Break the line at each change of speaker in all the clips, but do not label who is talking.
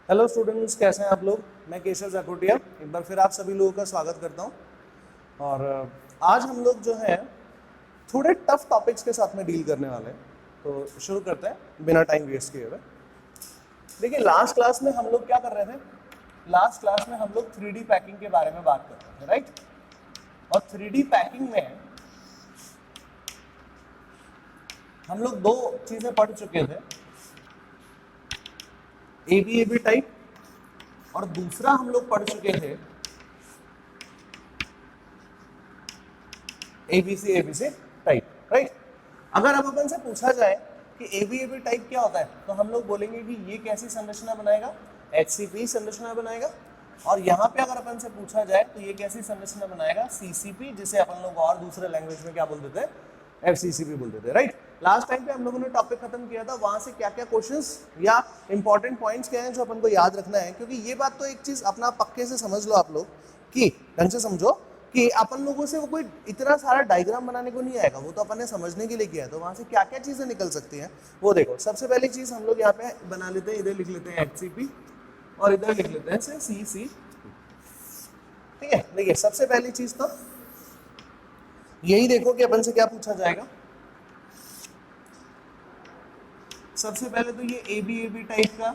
Hello students, कैसे हैं आप लोग। मैं केशव जाकोटिया एक बार फिर आप सभी लोगों का स्वागत करता हूं। और आज हम लोग जो है थोड़े टफ टॉपिक्स के साथ में डील करने वाले हैं। तो शुरू करते हैं बिना टाइम वेस्ट किए हुए। देखिए, लास्ट क्लास में हम लोग क्या कर रहे थे। लास्ट क्लास में हम लोग 3D पैकिंग के बारे में बात कर रहे थे, राइट। और 3D पैकिंग में हम लोग दो चीजें पढ़ चुके थे, एबी टाइप, और दूसरा हम लोग पढ़ चुके थे एबीसी टाइप, राइट। अगर अब अपन से पूछा जाए कि एबी टाइप क्या होता है, तो हम लोग बोलेंगे कि ये कैसी संरचना बनाएगा, एचसीपी संरचना बनाएगा। और यहाँ पे अगर अपन से पूछा जाए तो ये कैसी संरचना बनाएगा, सीसीपी, जिसे अपन लोग और दूसरे लैंग्वेज में क्या बोलते थे, एफसीसीपी बोलते थे, राइट। लास्ट टाइम पे हम लोगों ने टॉपिक खत्म किया था, वहां से क्या क्या क्वेश्चंस या इंपॉर्टेंट पॉइंट्स क्या हैं जो अपन को याद रखना है। क्योंकि ये बात तो एक चीज अपना पक्के से समझ लो आप लोग, कि ढंग से समझो कि अपन लोगों से वो कोई इतना सारा डायग्राम बनाने को नहीं आएगा, वो तो अपन ने समझने के लिए किया है। तो वहां से क्या क्या चीजें निकल सकती हैं वो देखो। सबसे पहली चीज हम लोग यहाँ पे बना लेते हैं, इधर लिख लेते हैं एचसीपी और इधर लिख लेते हैं सीसी, ठीक है। देखिए, सबसे पहली चीज तो यही देखो कि अपन से क्या पूछा जाएगा। सबसे पहले तो ये एबी टाइप का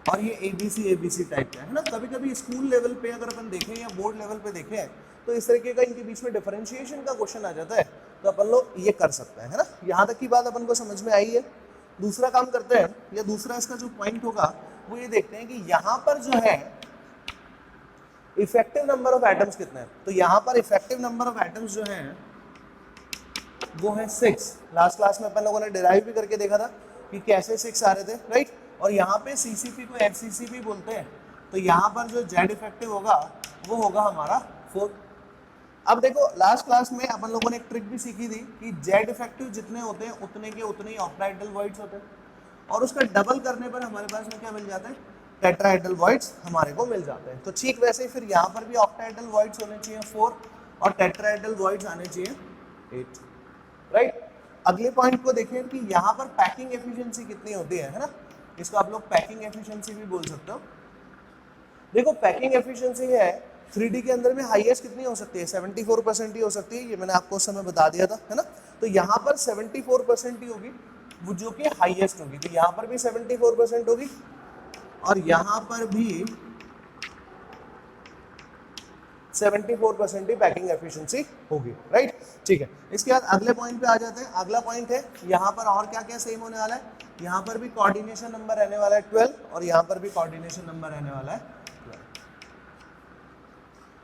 और ये एबीसी टाइप का है ना। कभी कभी स्कूल लेवल पे अगर अपन देखें या बोर्ड लेवल पे देखें तो इस तरीके का इनके बीच में डिफरेंशिएशन का क्वेश्चन आ जाता है, तो अपन लोग ये कर सकते हैं, है ना। यहाँ तक की बात अपन को समझ में आई है। दूसरा काम करते हैं, या दूसरा इसका जो पॉइंट होगा वो ये देखते हैं कि यहाँ पर जो है इफेक्टिव नंबर ऑफ एटम्स कितने हैं। तो यहाँ पर इफेक्टिव नंबर ऑफ एटम्स जो है वो है 6। लास्ट क्लास में अपन लोगों ने डिराइव भी करके देखा था कि कैसे 6 आ रहे थे, राइट। और यहाँ पे सीसीपी को एफसीसीपी बोलते हैं, तो यहाँ पर जो जेड इफेक्टिव होगा वो होगा हमारा 4। अब देखो, लास्ट क्लास में अपन लोगों ने एक ट्रिक भी सीखी थी कि जेड इफेक्टिव जितने होते हैं उतने के उतने ही ऑक्टाहेड्रल वॉइड्स होते हैं, और उसका डबल करने पर हमारे पास में क्या मिल जाता है, टेट्राहेड्रल वॉइड्स हमारे को मिल जाते हैं। तो ठीक वैसे ही फिर यहाँ पर भी ऑक्टाहेड्रल वॉइड्स होने चाहिए 4 और टेट्राहेड्रल वॉइड्स आने चाहिए 8, राइट। अगले पॉइंट को देखें कि यहाँ पर पैकिंग एफिशिएंसी कितनी होती है ना। इसको आप लोग पैकिंग एफिशिएंसी भी बोल सकते हो। देखो, पैकिंग एफिशिएंसी है 3D के अंदर में हाईएस्ट कितनी हो सकती है, 74% ही हो सकती है। ये मैंने आपको उस समय बता दिया था, है ना। तो यहाँ पर 74% ही होगी, वो जो कि हाईएस्ट होगी। तो यहाँ पर भी 74% होगी और यहाँ पर भी 74% ही पैकिंग एफिशिएंसी होगी, राइट। ठीक है, इसके बाद अगले पॉइंट पे आ जाते हैं। अगला पॉइंट है यहाँ पर और क्या क्या सेम होने वाला है। यहाँ पर भी कोऑर्डिनेशन नंबर रहने वाला है 12 और यहाँ पर भी कोऑर्डिनेशन नंबर रहने वाला है 12।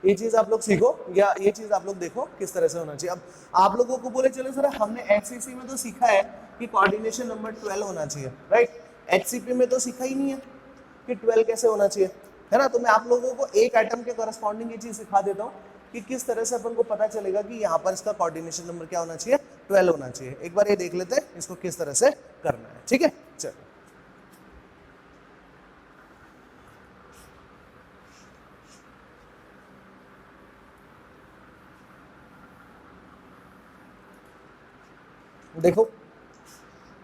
ये चीज आप लोग सीखो, या ये चीज आप लोग देखो किस तरह से होना चाहिए। अब आप लोगों को बोले चलो सर, हमने एचसीसी में तो सीखा है कि कोऑर्डिनेशन नंबर 12 होना चाहिए, राइट। एचसीपी में तो सीखा ही नहीं है कि 12 कैसे होना चाहिए, है ना। तो मैं आप लोगों को एक एटम के करस्पॉन्डिंग ये चीज सिखा देता हूँ कि किस तरह से अपन को पता चलेगा कि यहाँ पर इसका कोऑर्डिनेशन नंबर क्या होना चाहिए, 12 होना चाहिए। एक बार ये देख लेते हैं इसको किस तरह से करना है, ठीक है। चलो, देखो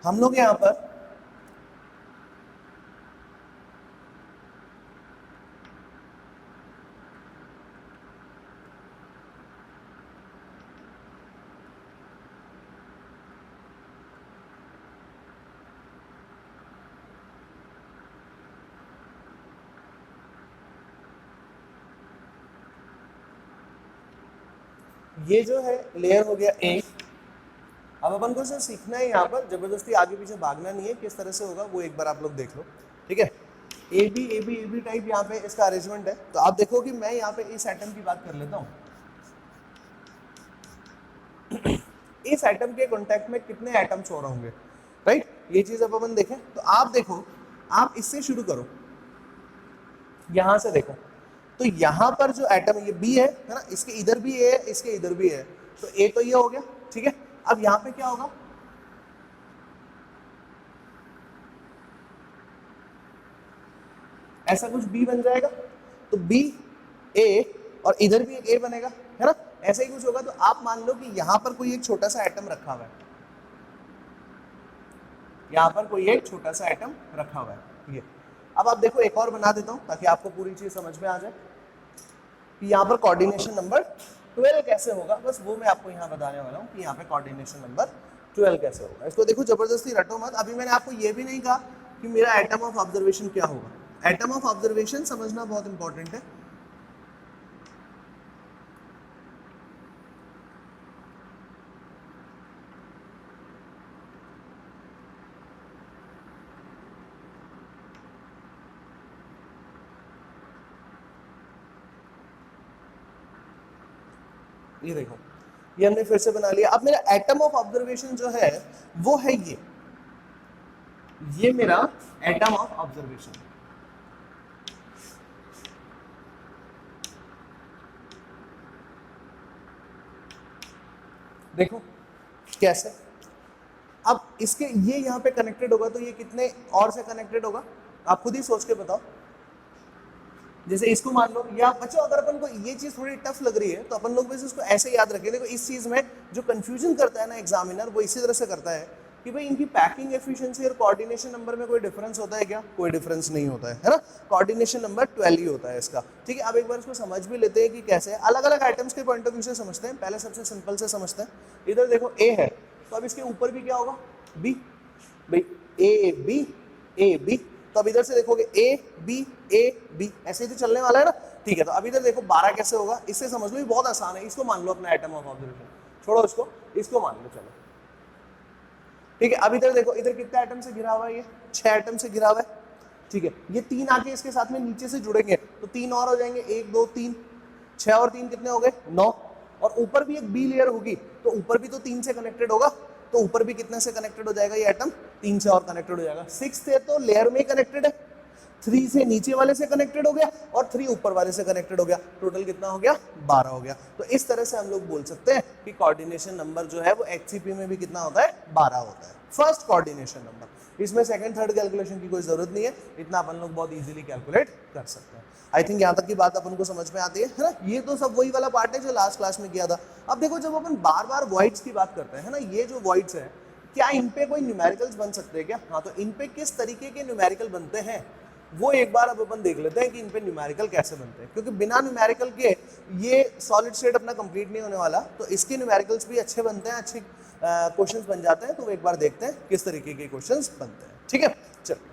हम लोग यहाँ पर ये जो है लेयर हो गया एक। अब अपन को सिर्फ सीखना है, यहाँ पर जबरदस्ती आगे पीछे भागना नहीं है। किस तरह से होगा वो एक बार आप लोग देख लो, ठीक है। एबी टाइप यहाँ पे इसका अरेंजमेंट है। तो आप देखो कि मैं यहाँ पे इस एटम की बात कर लेता हूँ। इस एटम के कांटेक्ट में कितने एटम्स हो रहे होंगे, राइट। ये चीज अब अपन देखें तो आप देखो, आप इससे शुरू करो, यहां से देखो। तो यहां पर जो एटम ये बी है ना, इसके इधर भी ए है, इसके इधर भी है। तो ए तो ये हो गया, ठीक है। अब यहां पे क्या होगा, ऐसा कुछ बी बन जाएगा। तो बी ए और इधर भी एक ए बनेगा, है ना। ऐसा ही कुछ होगा। तो आप मान लो कि यहां पर कोई एक छोटा सा एटम रखा हुआ है, यहां पर कोई एक छोटा सा एटम रखा हुआ है, ये अब आप देखो एक और बना देता हूँ ताकि आपको पूरी चीज समझ में आ जाए कि यहाँ पर कोऑर्डिनेशन नंबर 12 कैसे होगा, बस वो मैं आपको यहाँ बताने वाला हूँ कि यहाँ पे कोऑर्डिनेशन नंबर 12 कैसे होगा। इसको देखो जबरदस्ती रटो मत। अभी मैंने आपको ये भी नहीं कहा कि मेरा एटम ऑफ ऑब्जर्वेशन क्या होगा। एटम ऑफ ऑब्जर्वेशन समझना बहुत इंपॉर्टेंट है। ये देखो ये हमने फिर से बना लिया। अब मेरा एटम ऑफ ऑब्जर्वेशन जो है वो है ये मेरा एटम ऑफ ऑब्जर्वेशन। देखो कैसे, अब इसके ये यहाँ पे कनेक्टेड होगा तो ये कितने और से कनेक्टेड होगा आप खुद ही सोच के बताओ। जैसे इसको मान लो, या बच्चों अगर अपन को ये चीज थोड़ी टफ लग रही है तो अपन लोग बस इसको ऐसे याद रखें। देखो इस चीज में जो कंफ्यूजन करता है ना एग्जामिनर, वो इसी तरह से करता है कि भाई इनकी पैकिंग एफिशिएंसी और कोऑर्डिनेशन नंबर में कोई डिफरेंस होता है क्या? कोई डिफरेंस नहीं होता है ना। कोऑर्डिनेशन नंबर 12 ही होता है इसका। ठीक है, अब एक बार इसको समझ भी लेते हैं कि कैसे अलग अलग आइटम्स के पॉइंट ऑफ व्यू से समझते हैं। पहले सबसे सिंपल से समझते हैं। इधर देखो ए है तो अब इसके ऊपर भी क्या होगा? बी। भाई ए बी, तो अब इधर से देखोगे ए बी ऐसे ही तो चलने वाला है ना। ठीक है, तो अब इधर देखो 12 कैसे होगा, इससे समझ लो, ये बहुत आसान है। इसको मान लो अपना एटम ऑफ ऑब्जर्वेशन, छोड़ो इसको मान लो। चलो ठीक है, अब इधर देखो, इधर कितने एटम से घिरा हुआ है? ये 6 एटम से घिरा हुआ है। ठीक है, ये 3 आके इसके साथ में नीचे से जुड़ेंगे तो 3 और हो जाएंगे, 1 2 3, 6 और 3 कितने हो गए? 9। और ऊपर भी एक बी लेयर होगी तो ऊपर भी तो 3 से कनेक्टेड होगा, तो ऊपर भी कितने से कनेक्टेड हो जाएगा? ये एटम 3 से और कनेक्टेड हो जाएगा। 6 से तो लेयर में ही कनेक्टेड है, 3 से नीचे वाले से कनेक्टेड हो गया और 3 ऊपर वाले से कनेक्टेड हो गया। टोटल कितना हो गया? 12 हो गया। तो इस तरह से हम लोग बोल सकते हैं कि कोऑर्डिनेशन नंबर जो है वो एचसीपी में भी कितना होता है? 12 होता है, फर्स्ट कोऑर्डिनेशन नंबर। इसमें सेकंड थर्ड कैलकुलेशन की कोई जरूरत नहीं है, इतना अपन लोग बहुत इजीली कैलकुलेट कर सकते हैं। आई थिंक यहाँ तक की बात अपन को समझ में आती है ना। ये तो सब वही वाला पार्ट है जो लास्ट क्लास में किया था। अब देखो जब अपन बार बार वॉइड्स की बात करते हैं ना, ये जो वॉइड्स है क्या इन पे कोई न्यूमेरिकल्स बन सकते हैं क्या? हाँ, तो इन पे किस तरीके के न्यूमेरिकल बनते हैं वो एक बार अब अपन देख लेते हैं कि इन पे न्यूमेरिकल कैसे बनते हैं। क्योंकि बिना न्यूमेरिकल के ये सॉलिड स्टेट अपना कंप्लीट नहीं होने वाला, तो इसके न्यूमेरिकल्स भी अच्छे बनते हैं, अच्छे क्वेश्चंस बन जाते हैं। तो एक बार देखते हैं किस तरीके के क्वेश्चंस बनते हैं। ठीक है, चलो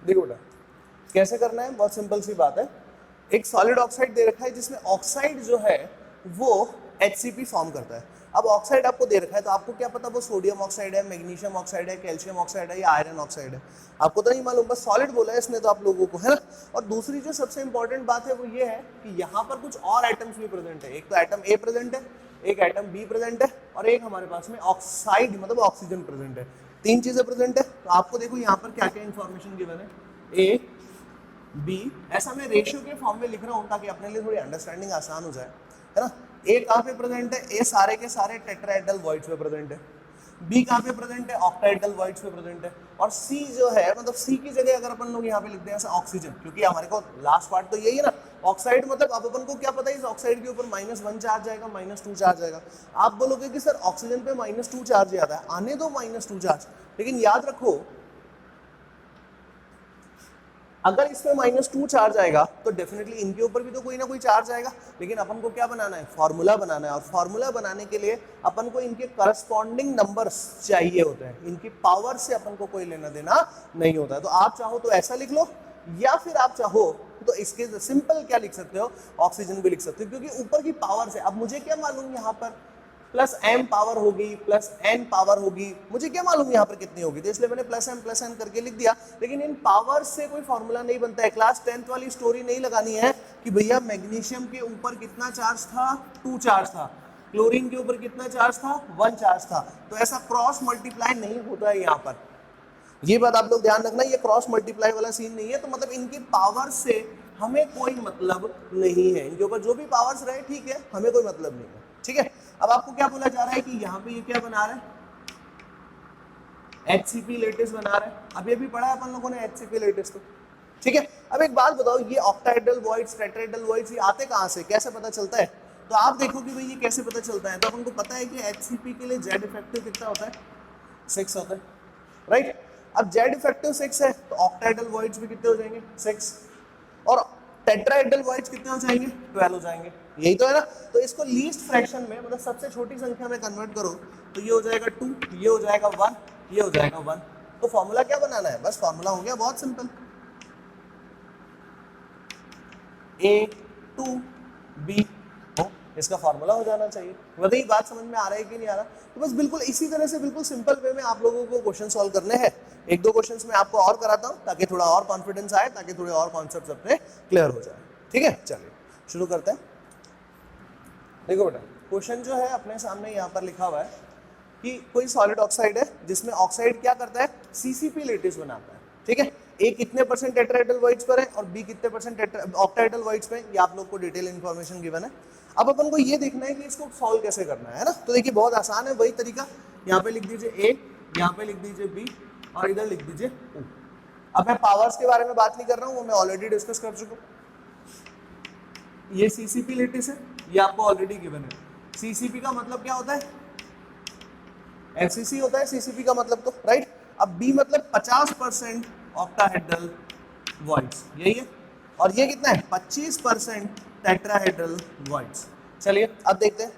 देखो बेटा कैसे करना है, बहुत सिंपल सी बात है। एक सॉलिड ऑक्साइड दे रखा है जिसमें ऑक्साइड जो है वो HCP फॉर्म करता है। अब ऑक्साइड आपको दे रखा है तो आपको क्या पता वो सोडियम ऑक्साइड है, मैग्नीशियम ऑक्साइड है, कैल्शियम ऑक्साइड है या आयरन ऑक्साइड है? आपको तो नहीं मालूम, बस सॉलिड बोला है इसने तो आप लोगों को, है ना। और दूसरी जो सबसे इंपॉर्टेंट बात है वो ये है कि यहाँ पर कुछ और आइटम्स भी प्रेजेंट है। एक तो आइटम ए प्रेजेंट है, एक आइटम बी प्रेजेंट है और एक हमारे पास में ऑक्साइड मतलब ऑक्सीजन प्रेजेंट है। 3 चीजें प्रेजेंट है। तो आपको देखो यहाँ पर क्या क्या इंफॉर्मेशन गिवन है, ए बी, ऐसा मैं रेशियो के फॉर्म में लिख रहा हूँ ताकि अपने लिए थोड़ी अंडरस्टैंडिंग आसान हो जाए, है ना। ए कहाँ पे प्रेजेंट है? ए सारे के सारे टेट्राहेड्रल वॉइड्स पे प्रेजेंट है। बी कहाँ पे प्रेजेंट है, ऑक्टाहेड्रल वॉइड्स पे प्रेजेंट है। और सी जो है मतलब सी की जगह अगर अपन लोग यहाँ पे लिखते हैं ऑक्सीजन, क्योंकि हमारे को लास्ट पार्ट तो यही है ना, ऑक्साइड मतलब अब अपन को क्या पता है इस ऑक्साइड के ऊपर -1 चार्ज आएगा, -2 चार्ज आएगा। आप बोलोगे कि सर ऑक्सीजन पे -2 चार्ज आता है, आने दो -2 चार्ज, लेकिन याद रखो अगर इसमें -2 चार्ज आएगा तो डेफिनेटली इनके ऊपर भी तो कोई ना कोई चार्ज आएगा। लेकिन अपन को क्या बनाना है, फॉर्मूला बनाना है, और फॉर्मूला बनाने के लिए अपन को इनके करस्पॉन्डिंग नंबर्स चाहिए होते हैं, इनकी पावर से अपन को कोई लेना देना नहीं होता है। तो आप चाहो तो ऐसा लिख लो, या फिर आप चाहो तो इसके सिंपल क्या लिख सकते हो, ऑक्सीजन भी लिख सकते हो, क्योंकि ऊपर की पावर से। अब मुझे क्या मालूम यहाँ पर +m पावर होगी +n पावर होगी, मुझे क्या मालूम यहाँ पर कितनी होगी, तो इसलिए मैंने +m+n करके लिख दिया। लेकिन इन पावर से कोई फॉर्मूला नहीं बनता है। क्लास 10th वाली स्टोरी नहीं लगानी है कि भैया मैग्नीशियम के ऊपर कितना चार्ज था, 2 चार्ज था, क्लोरीन के ऊपर कितना चार्ज था, 1 चार्ज था। तो ऐसा क्रॉस मल्टीप्लाई नहीं होता है यहाँ पर, ये बात आप लोग ध्यान रखना, ये क्रॉस मल्टीप्लाई वाला सीन नहीं है। तो मतलब इनकी पावर से हमें कोई मतलब नहीं है, इनके ऊपर जो भी पावर्स रहे ठीक है, हमें कोई मतलब नहीं है, ठीक है। अब आपको क्या बोला जा रहा है कि यहाँ पे ये क्या बना रहा है, HCP लेटेस्ट बना रहा है। अभी अभी पढ़ा है अपन लोगों ने HCP लेटेस्ट को, ठीक है। अब एक बात बताओ, ये ऑक्टाहेड्रल वॉइड्स, टेट्राहेड्रल वॉइड्स ये आते कहाँ से, कैसे पता चलता है? तो आप देखो कि भाई ये कैसे पता चलता है। तो अपन को पता है कि HCP के लिए Z इफेक्टिव कितना होता है, 6 होता है, राइट। अब Z इफेक्टिव 6 है तो ऑक्टाहेड्रल वॉइड्स भी कितने हो जाएंगे, 6, और टेट्राहेड्रल वॉइड्स कितने हो जाएंगे, 12 हो जाएंगे, यही तो है ना। तो इसको लीस्ट फ्रैक्शन में मतलब सबसे छोटी संख्या में कन्वर्ट करो तो ये हो जाएगा 2, ये हो जाएगा 1, ये हो जाएगा 1। तो फॉर्मूला क्या बनाना है, बस फॉर्मूला हो गया बहुत सिंपल, A2BO, इसका फॉर्मूला हो जाना चाहिए। बताइए बात समझ में आ रहा है कि नहीं आ रहा। तो बस बिल्कुल इसी तरह से बिल्कुल सिंपल वे में आप लोगों को क्वेश्चन सॉल्व करने हैं। एक दो क्वेश्चंस में आपको और कराता हूँ ताकि थोड़ा और कॉन्फिडेंस आए, ताकि थोड़े और कॉन्सेप्ट्स अपने क्लियर हो जाए, ठीक है। चलिए शुरू करते हैं। देखो बेटा, क्वेश्चन जो है अपने सामने यहाँ पर लिखा हुआ है कि कोई सॉलिड ऑक्साइड है जिसमें ऑक्साइड क्या करता है, CCP लेटिस बनाता है, ठीक है। A कितने % टेट्राहेड्रल वॉइड्स पर है और B कितने % ऑक्टाहेड्रल वॉइड्स पे, ये आप लोग को डिटेल इन्फॉर्मेशन गिवन है। अब अपन को ये देखना है कि इसको सॉल्व कैसे करना है ना। तो देखिए बहुत आसान है, वही तरीका, यहाँ पे लिख दीजिए A, यहाँ पे लिख दीजिए B और इधर लिख दीजिए O। अब मैं पावर्स के बारे में बात नहीं कर रहा हूँ, वो मैं ऑलरेडी डिस्कस कर चुका हूँ। ये CCP लेटिस है, ये आपको ऑलरेडी गिवन है। CCP का मतलब क्या होता है, FCC होता है CCP का मतलब, तो राइट। अब B मतलब 50% ऑक्टाहेड्रल वॉइड्स, यही है, और ये कितना है 25% टेट्राहेड्रल वॉइड्स। चलिए अब देखते हैं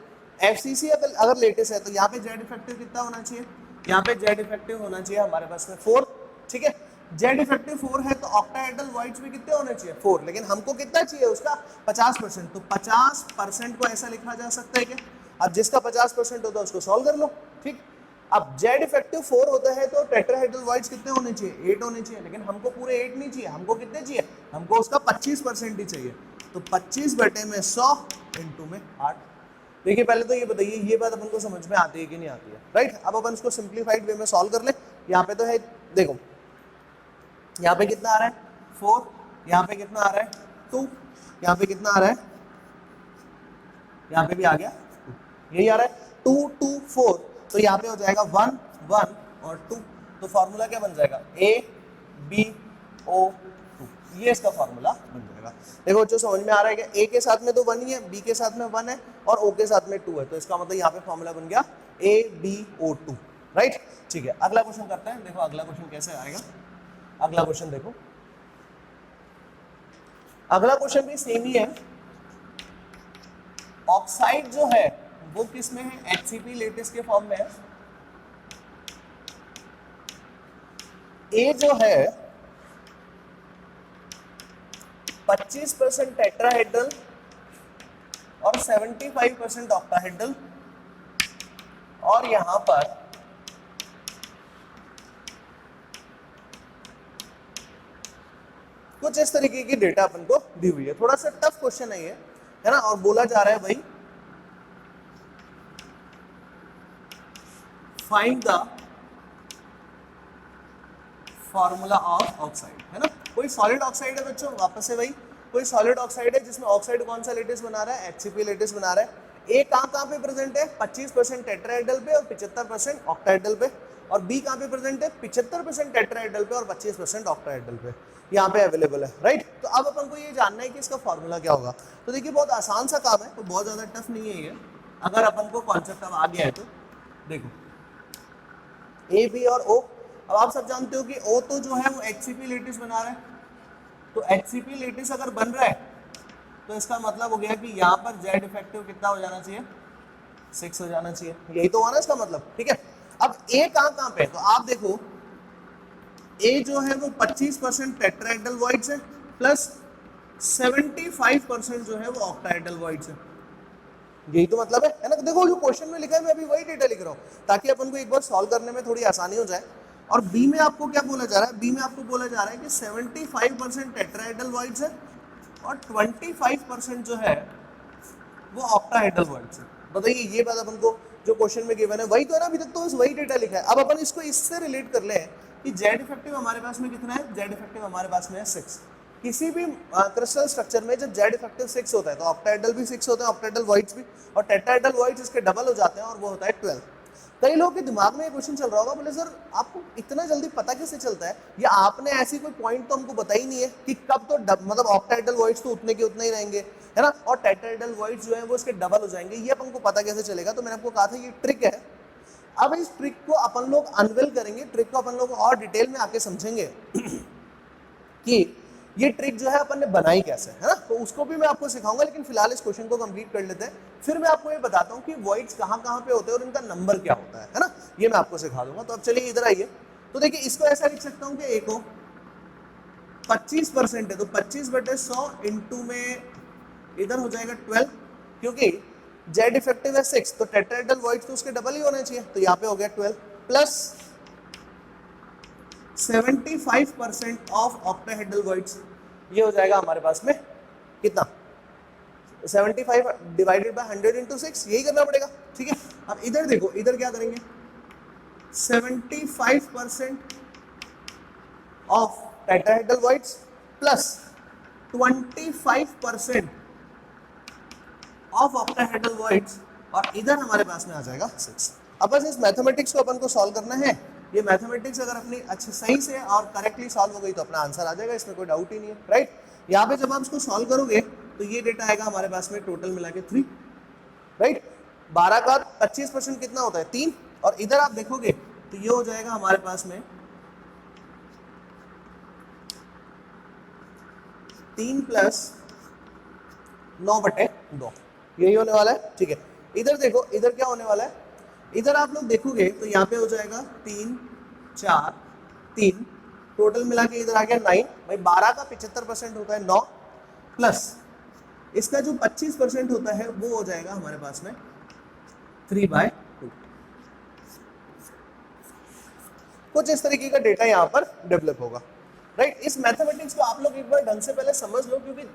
FCC अगर लेटेस्ट है तो यहाँ पे Z इफेक्टिव कितना होना चाहिए, यहाँ पे Z इफेक्टिव होना चाहिए हमारे पास में 4, ठीक है। Z इफेक्टिव 4 है तो ऑक्टाहेड्रल वॉइड्स भी कितने होने चाहिए, 4, लेकिन हमको कितना चाहिए उसका 50%, तो 50% को ऐसा लिखा जा सकता है क्या। अब जिसका 50% होता है उसको सॉल्व कर लो, ठीक। अब Z इफेक्टिव 4 होता है तो टेट्राहेड्रल वॉइड्स कितने होने चाहिए, 8 होने चाहिए, लेकिन हमको पूरे 8 नहीं चाहिए, हमको कितने चाहिए, हमको उसका 25% ही चाहिए। तो 25/100 इंटू में 8। देखिए पहले तो ये बताइए ये बात अपन को समझ में आती है कि नहीं आती है, राइट। अब अपन इसको सिंप्लीफाइड वे में सॉल्व कर ले। यहाँ पे तो है, देखो यहाँ पे कितना आ रहा है 4, यहाँ पे कितना आ रहा है 2, यहाँ पे कितना आ रहा है, यहाँ पे भी आ गया 2, यही आ रहा है 2 2 4, तो यहाँ पे हो जाएगा 1 1 और 2। तो फॉर्मूला क्या बन जाएगा, ABO2, ये इसका फॉर्मूला बन जाएगा। देखो बच्चों समझ में आ रहा है क्या, A के साथ में तो 1 ही है, B के साथ में 1 है और O के साथ में 2 है, तो इसका मतलब यहाँ पे फॉर्मूला बन गया ABO2, राइट। ठीक है अगला क्वेश्चन करते हैं। देखो अगला क्वेश्चन कैसे आएगा, अगला क्वेश्चन देखो, अगला क्वेश्चन भी सेम ही है। ऑक्साइड जो है वो किस में है, HCP लेटेस्ट के फॉर्म में है। A जो है 25% टेट्राहेड्रल और 75% ऑक्टाहेड्रल, और यहां पर कुछ इस तरीके की डेटा अपन को दी हुई है। थोड़ा सा टफ क्वेश्चन है ये, है ना, और बोला जा रहा है भाई find the formula of oxide, है ना। कोई सॉलिड ऑक्साइड है बच्चों, वापस से भाई कोई सॉलिड ऑक्साइड है जिसमें ऑक्साइड कौन सा लेटेस्ट बना रहा है, HCP लेटेस्ट बना रहा है। ए कहाँ पे प्रेजेंट है? 25% टेट्राहेड्रल पे और 75% ऑक्टाहेड्रल पे, और बी कहाँ पे प्रेजेंट है? 75% टेट्राहेड्रल पे और 25% ऑक्टाहेड्रल पे यहाँ पे अवेलेबल है, राइट। तो अब अपन को ये जानना है कि इसका फॉर्मूला क्या होगा। तो देखिए बहुत आसान सा काम है, तो बहुत ज्यादा टफ नहीं है ये, अगर अपन को कॉन्सेप्ट अब आ गया है तो। देखो ए बी और ओ, अब आप सब जानते हो कि ओ तो जो है वो HCP लेटिस बना रहा है, तो HCP लेटिस अगर बन रहा है तो इसका मतलब हो गया कि यहाँ पर जेड इफेक्टिव कितना हो जाना चाहिए? 6 हो जाना चाहिए, यही तो हुआ ना इसका मतलब, ठीक है। अब ए कहाँ पे है? तो आप देखो ए जो है वो 25% टेट्राहेड्रल वॉइड्स है प्लस 75% जो है वो ऑक्टाहेड्रल वॉइड्स है, यही तो मतलब है ना। देखो जो क्वेश्चन में लिखा है मैं अभी वही डेटा लिख रहा हूँ ताकि अपन को एक बार सॉल्व करने में थोड़ी आसानी हो जाए। और बी में आपको क्या बोला जा रहा है? बी में आपको बोला जा रहा है कि 75% टेट्राहेड्रल वॉइड्स है और 25% जो है वो ऑक्टाहेड्रल वॉइड्स है। बताइए ये बात अपन को जो क्वेश्चन में गिवन है वही तो है ना, अभी तक तो बस वही डेटा लिखा है। अब अपन इसको इससे रिलेट कर ले कि जेड इफेक्टिव हमारे पास में कितना है? जेड इफेक्टिव हमारे पास में है 6। किसी भी क्रिस्टल स्ट्रक्चर में जब जेड इफेक्टिव 6 होता है तो ऑक्टाहेड्रल भी 6 होता है, ऑक्टाहेड्रल वॉइड्स भी, और टेट्राहेड्रल वॉइड्स इसके डबल हो जाते हैं और वो होता है 12। कई लोगों के दिमाग में ये क्वेश्चन चल रहा होगा, बोले सर आपको इतना जल्दी पता कैसे चलता है, या आपने ऐसी कोई पॉइंट तो हमको बताई नहीं है कि कब तो मतलब ऑक्टाहेड्रल वॉइड्स तो उतने के उतने ही रहेंगे, है ना, और टेट्राहेड्रल वॉइड्स जो है वो इसके डबल हो जाएंगे, ये अपन को पता कैसे चलेगा? तो मैंने आपको कहा था ये ट्रिक है। अब इस ट्रिक को अपन लोग अनवेल करेंगे, ट्रिक को अपन लोग और डिटेल में आके समझेंगे कि ये ट्रिक जो है अपन ने बनाई कैसे, है ना, तो उसको भी मैं आपको सिखाऊंगा। लेकिन फिलहाल इस क्वेश्चन को कंप्लीट कर लेते हैं, फिर मैं आपको ये बताता हूँ कि वॉइड्स कहाँ पे होते हैं और इनका नंबर क्या होता है ना, ये मैं आपको सिखा दूंगा। तो अब चलिए इधर आइए। तो देखिए इसको ऐसा लिख सकता हूँ कि ए को 25% है तो 25/100 इंटू में इधर हो जाएगा 12, क्योंकि जेड इफेक्टिव है 6 तो टेट्राहेड्रल वॉइड्स तो उसके डबल ही होने चाहिए, तो यहाँ पे हो गया 12 प्लस 75% ऑफ ऑक्टाहेड्रल वॉइड्स, ये हो जाएगा हमारे पास में कितना? 75 डिवाइडेड बाय 100 इंटू 6, यही करना पड़ेगा, ठीक है। अब इधर देखो, इधर क्या करेंगे? 75% of tetrahedral voids plus 25% of octahedral voids, और इधर हमारे पास में आ जाएगा 6। अब बस इस मैथमेटिक्स को अपन को सॉल्व करना है। ये मैथमेटिक्स अगर अपनी अच्छे सही से और करेक्टली सॉल्व हो गई तो अपना आंसर आ जाएगा, इसमें कोई डाउट ही नहीं है, राइट। यहाँ पे जब आप इसको सॉल्व करोगे तो ये डेटा आएगा हमारे पास में टोटल मिला के 3, राइट। 12 का 25% कितना होता है? 3, और इधर आप देखोगे तो ये हो जाएगा हमारे पास में 3 प्लस 9/2, यही होने वाला है, ठीक है। इधर देखो, इधर क्या होने वाला है? इधर आप लोग देखोगे तो यहाँ पे हो जाएगा 3 4 3, टोटल मिला के इधर आ गया 9। भाई 12 का 75% होता है 9, प्लस इसका जो 25% होता है वो हो जाएगा हमारे पास में 3/2। कुछ इस तरीके का डेटा यहाँ पर डेवलप होगा, राइट। इस मैथमेटिक्स को आप लोग एक बार ढंग से पहले समझ लो, क्योंकि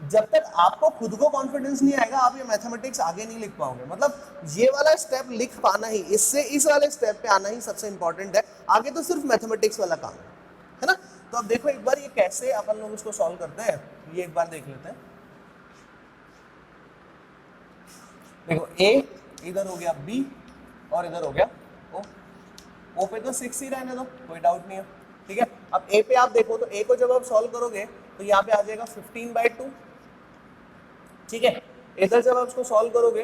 जब तक आपको खुद को कॉन्फिडेंस नहीं आएगा आप ये मैथमेटिक्स आगे नहीं लिख पाओगे। मतलब ये वाला स्टेप लिख पाना ही, इससे इस वाले स्टेप पे आना ही सबसे इंपॉर्टेंट है, आगे तो सिर्फ मैथमेटिक्स वाला काम है ना। तो अब देखो एक बार ये कैसे अपन लोग इसको सॉल्व करते हैं, ये एक बार देख लेते हैं। देखो ए, इधर हो गया बी और इधर हो गया ओ। ओ पे तो 6 ही रहने दो, कोई डाउट नहीं है, ठीक है। अब ए पे आप देखो तो ए को जब आप सॉल्व करोगे तो यहाँ पे आ जाएगा 15/2, ठीक है। इधर जब आप इसको सॉल्व करोगे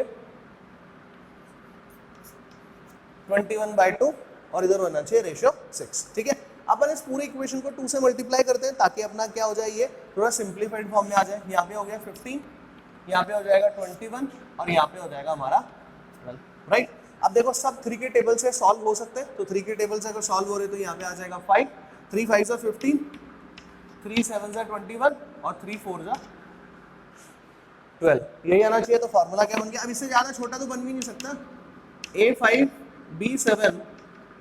21/2 और इधर होना चाहिए रेशियो 6, ठीक है। अपन इस पूरे इक्वेशन को 2 से मल्टीप्लाई करते हैं ताकि अपना क्या हो जाए, ये थोड़ा सिंप्लीफाइड फॉर्म में आ जाए। यहाँ पे हो गया 15, यहाँ पे हो जाएगा 21 और यहाँ पे हो जाएगा हमारा 12, राइट। अब देखो सब 3 के टेबल से सॉल्व हो सकते हैं, तो 3 के टेबल से अगर सॉल्व हो रहे तो यहाँ पे आ जाएगा 5, 3 5 15, 3 7 21 और 3 4 12, यही आना चाहिए। तो फॉर्मूला क्या बन गया? अब इससे ज्यादा छोटा तो बन भी नहीं सकता, A5 B7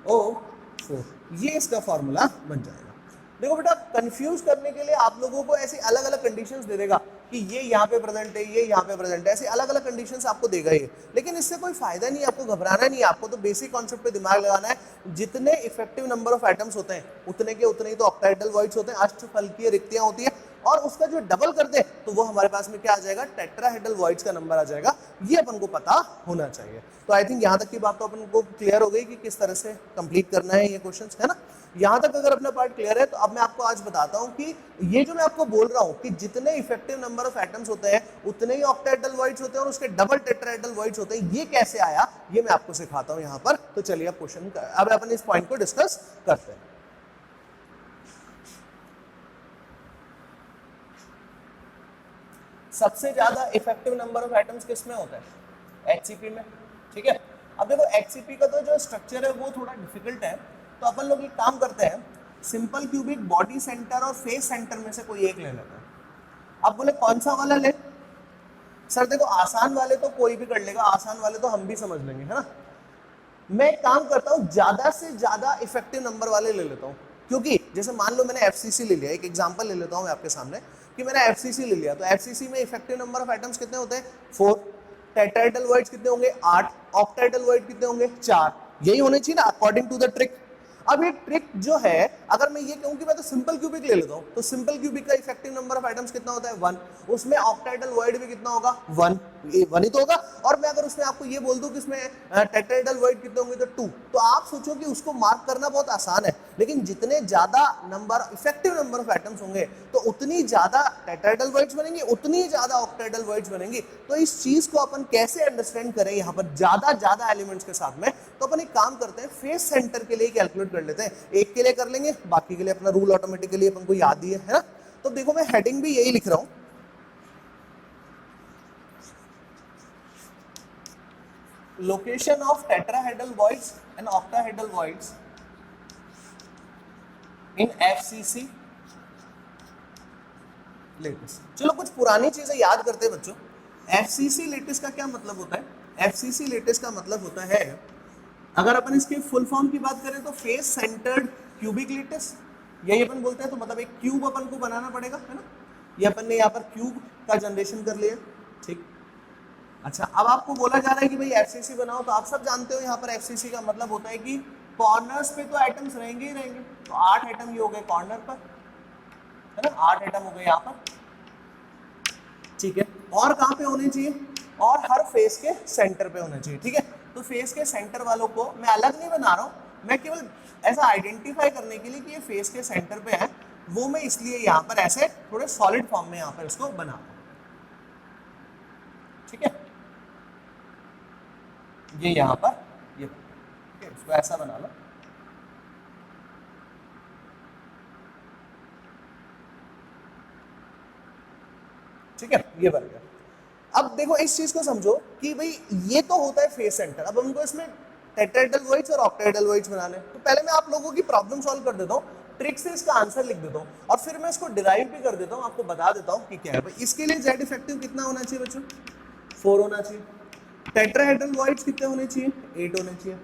O4, ये इसका फॉर्मूला बन जाएगा। देखो बेटा, कंफ्यूज करने के लिए आप लोगों को ऐसी अलग अलग कंडीशंस दे देगा कि ये यहाँ पे प्रेजेंट है, ये यहाँ पे प्रेजेंट है, ऐसे अलग अलग कंडीशंस आपको देगा ये, लेकिन इससे कोई फायदा नहीं है, आपको घबराना नहीं है। आपको तो बेसिक कॉन्सेप्ट पे दिमाग लगाना है। जितने इफेक्टिव नंबर ऑफ एटम्स होते हैं उतने के उतने ही तो ऑक्टाहेड्रल वॉइड्स होते हैं, अष्टफलकीय रिक्तियां होती है। और उसका जो डबल कर दे तो वो हमारे पास में क्या आ जाएगा, टेट्राहेड्रल वॉइड्स का नंबर आ जाएगा। ये अपन को पता होना चाहिए। तो आई थिंक यहाँ तक की बात तो अपन को क्लियर हो गई कि किस तरह से कंप्लीट करना है ये क्वेश्चंस, है ना। यहाँ तक अगर अपना पार्ट क्लियर है तो अब मैं आपको आज बताता हूँ कि ये जो मैं आपको बोल रहा हूँ कि जितने इफेक्टिव नंबर ऑफ एटम्स होते हैं उतने ही ऑक्टाहेड्रल वॉइड्स होते हैं और उसके डबल टेट्राहेड्रल वॉइड्स होते हैं। ये कैसे आया ये मैं आपको सिखाता हूँ यहाँ पर। तो चलिए अब क्वेश्चन अब अपन इस पॉइंट को डिस्कस करते हैं। सबसे ज्यादा इफेक्टिव नंबर ऑफ एटम्स किस में होता है, एचसीपी में, ठीक है। अब देखो एचसीपी का तो जो स्ट्रक्चर है वो थोड़ा डिफिकल्ट है, तो अपन लोग एक काम करते हैं, सिंपल क्यूबिक बॉडी सेंटर और फेस सेंटर में से कोई एक ले लेते हैं। अब बोले कौन सा वाला ले, सर देखो आसान वाले तो कोई भी कर लेगा, आसान वाले तो हम भी समझ लेंगे, है ना। मैं एक काम करता हूँ, ज्यादा से ज्यादा इफेक्टिव नंबर वाले ले लेता हूँ, क्योंकि जैसे मान लो मैंने एफसीसी ले लिया, एक एग्जांपल ले लेता हूँ मैं आपके सामने कि मैंने एफसीसी ले लिया, तो एफसीसी में इफेक्टिव नंबर ऑफ एटम्स कितने होते हैं, 4, टेट्राहेड्रल वॉइड्स कितने होंगे, 8, ऑक्टाहेड्रल वॉइड कितने होंगे, 4। यही होने चाहिए ना अकॉर्डिंग टू द ट्रिक। अब ये ट्रिक जो है, अगर मैं ये कहूं कि मैं तो सिंपल क्यूबिक ले लेता हूं, तो सिंपल क्यूबिक का इफेक्टिव नंबर ऑफ एटम्स कितना होता है, 1। उसमें ऑक्टाहेड्रल वॉइड भी कितना होगा, 1, ये 1 ही तो होगा। और मैं अगर उसमें आपको ये बोल दूं कि इसमें टेट्राहेड्रल वॉइड कितने होंगे, तो 2। तो आप सोचो कि उसको मार्क करना बहुत आसान है, लेकिन जितने ज्यादा number effective number of atoms होंगे तो उतनी ज्यादा टेट्राहेड्रल वॉइड्स बनेंगी, उतनी ज्यादा ऑक्टाहेड्रल वॉइड्स बनेंगी। तो इस चीज को अपन कैसे अंडरस्टैंड करें यहाँ पर ज्यादा एलिमेंट्स के साथ में, तो अपन एक काम करते हैं, फेस सेंटर के लिए कैलकुलेट कर लेते हैं। एक के लिए कर लेंगे, बाकी के लिए अपना रूल ऑटोमेटिकली अपन को याद ही है ना। तो देखो मैं हेडिंग भी यही लिख रहा हूं, location of tetrahedral voids and octahedral voids in FCC latest. चलो कुछ पुरानी चीजें याद करते हैं बच्चों। एफसीसी लेटेस्ट का क्या मतलब होता है, एफसीसी लेटेस्ट का मतलब होता है, अगर अपन इसके फुल फॉर्म की बात करें तो फेस सेंटर्ड क्यूबिक लेटिस, यही अपन बोलते हैं। तो मतलब एक क्यूब अपन को बनाना पड़ेगा, है ना। ये अपन ने यहाँ पर क्यूब का जनरेशन कर लिया, ठीक। अच्छा, अब आपको बोला जा रहा है कि भाई एफसीसी बनाओ, तो आप सब जानते हो यहाँ पर एफसीसी का मतलब होता है कि कॉर्नर्स पे तो एटम्स रहेंगे ही रहेंगे। तो 8 एटम ये हो गए कॉर्नर पर, है ना, 8 एटम हो गए यहाँ पर, ठीक है। और कहाँ पे होने चाहिए, और हर फेस के सेंटर पे होना चाहिए, ठीक है। तो फेस के सेंटर वालों को मैं अलग नहीं बना रहा हूँ, मैं केवल ऐसा आइडेंटिफाई करने के लिए कि ये फेस के सेंटर पे है, वो मैं इसलिए यहाँ पर ऐसे थोड़े सॉलिड फॉर्म में यहाँ पर इसको बना रहा हूँ, ठीक है। ये यहाँ पर ये, ठीक है, इसको ऐसा बना लो, ठीक है, ये बन गया। अब देखो इस चीज को समझो कि भाई ये तो होता है फेस सेंटर, अब हमको इसमें टेट्राहेड्रल वॉइड्स और ऑक्टाहेड्रल वॉइड्स बनाने, तो पहले मैं आप लोगों की प्रॉब्लम सॉल्व कर देता हूँ, ट्रिक से इसका आंसर लिख देता हूँ और फिर मैं इसको डिराइव भी कर देता हूँ, आपको बता देता हूँ कि क्या है। भाई इसके लिए जेड इफेक्टिव कितना होना चाहिए बच्चों, 4 होना चाहिए। टेट्राहेड्रल वॉइड्स कितने होने चाहिए, 8 होने चाहिए,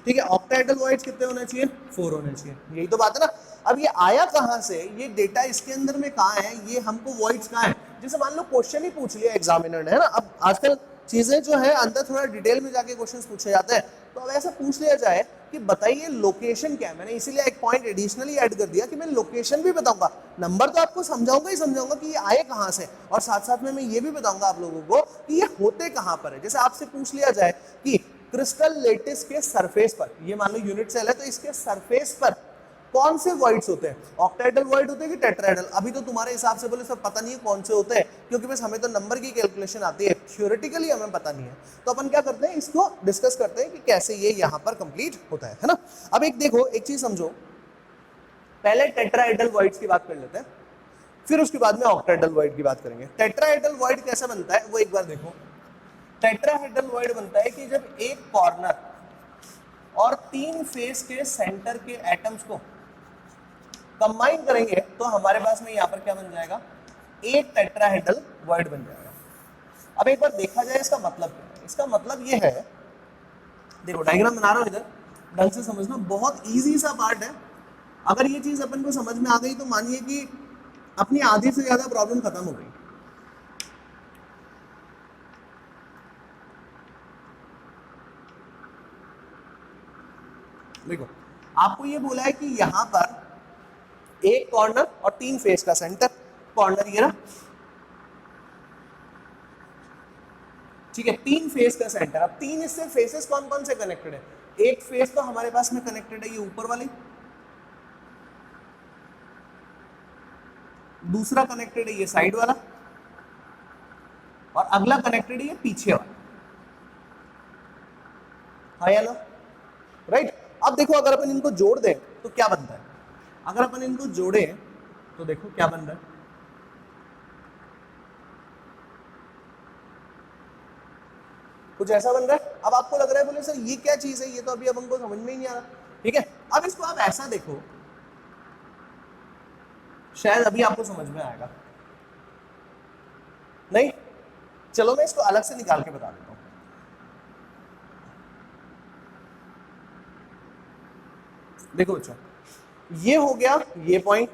ठीक है। ऑक्टाहेड्रल वॉइड्स कितने होने चाहिए, 4 होने चाहिए। यही तो बात है ना। अब ये आया कहाँ से, ये डेटा इसके अंदर में कहाँ है, ये हमको वॉइड्स कहाँ है। जैसे मान लो क्वेश्चन ही पूछ लिया एग्जामिनर ने, है ना। अब आजकल चीजें जो है अंदर थोड़ा डिटेल में जाके क्वेश्चंस पूछे जाते हैं, तो अब ऐसा पूछ लिया जाए कि बताइए लोकेशन क्या है। मैंने इसीलिए एक पॉइंट एडिशनली ऐड कर दिया कि मैं लोकेशन भी बताऊंगा, नंबर तो आपको समझाऊंगा ही समझाऊंगा कि ये आए कहाँ से, और साथ साथ में मैं ये भी बताऊंगा आप लोगों को कि ये होते कहाँ पर है। जैसे आपसे पूछ लिया जाए कि क्रिस्टल लेटिस के सरफेस पर, ये मान लो यूनिट सेल है, तो इसके सरफेस पर कौन से वॉइड्स होते हैं, ऑक्टाहेड्रल वॉइड होते हैं कि टेट्राहेड्रल। अभी तो तुम्हारे हिसाब से बोले सर पता नहीं है कौन से होते हैं, क्योंकि बस हमें तो नंबर की कैलकुलेशन आती है, थ्योरेटिकली हमें पता नहीं है। तो अपन क्या करते हैं, इसको डिस्कस करते हैं कि कैसे ये यहाँ पर कंप्लीट होता है ना। अब एक देखो, एक चीज समझो, पहले टेट्राहेड्रल वॉइड्स की बात कर लेते हैं, फिर उसके बाद में ऑक्टाहेड्रल वॉइड की बात करेंगे। टेट्राहेड्रल वॉइड कैसे बनता है वो एक बार देखो। टेट्राहेड्रल वॉइड बनता है कि जब एक कॉर्नर और 3 फेस के सेंटर के एटम्स को कंबाइन करेंगे तो हमारे पास में यहाँ पर क्या बन जाएगा, एक टेट्राहेड्रल वॉइड बन जाएगा। अब एक बार देखा जाए इसका मतलब क्या है। इसका मतलब ये है, देखो डायग्राम बना रहा हूं इधर, ढंग से समझना, बहुत इजी सा पार्ट है। अगर ये चीज अपन को समझ में आ गई तो मानिए कि अपनी आधी से ज्यादा प्रॉब्लम खत्म हो गई। देखो आपको ये बोला है कि यहां पर एक कॉर्नर और 3 फेस का सेंटर, कॉर्नर ये रहा, ठीक है, 3 फेस का सेंटर। अब 3 इससे फेसेस कौन कौन से कनेक्टेड है? एक फेस तो हमारे पास में कनेक्टेड है ये ऊपर वाली, दूसरा कनेक्टेड है ये साइड वाला, और अगला कनेक्टेड है ये पीछे वाला, हाँ या ना, राइट। अब देखो अगर अपन इनको जोड़ दें तो क्या बनता है? अगर अपन इनको जोड़े तो देखो क्या बन रहा है, कुछ ऐसा बन रहा है। अब आपको लग रहा है बोले सर ये क्या चीज है, ये तो अभी अब हमको समझ में ही नहीं आ रहा, ठीक है। अब इसको आप ऐसा देखो, शायद अभी आपको समझ में आएगा, नहीं? चलो मैं इसको अलग से निकाल के बता देता हूं। देखो बच्चों, ये हो गया ये पॉइंट,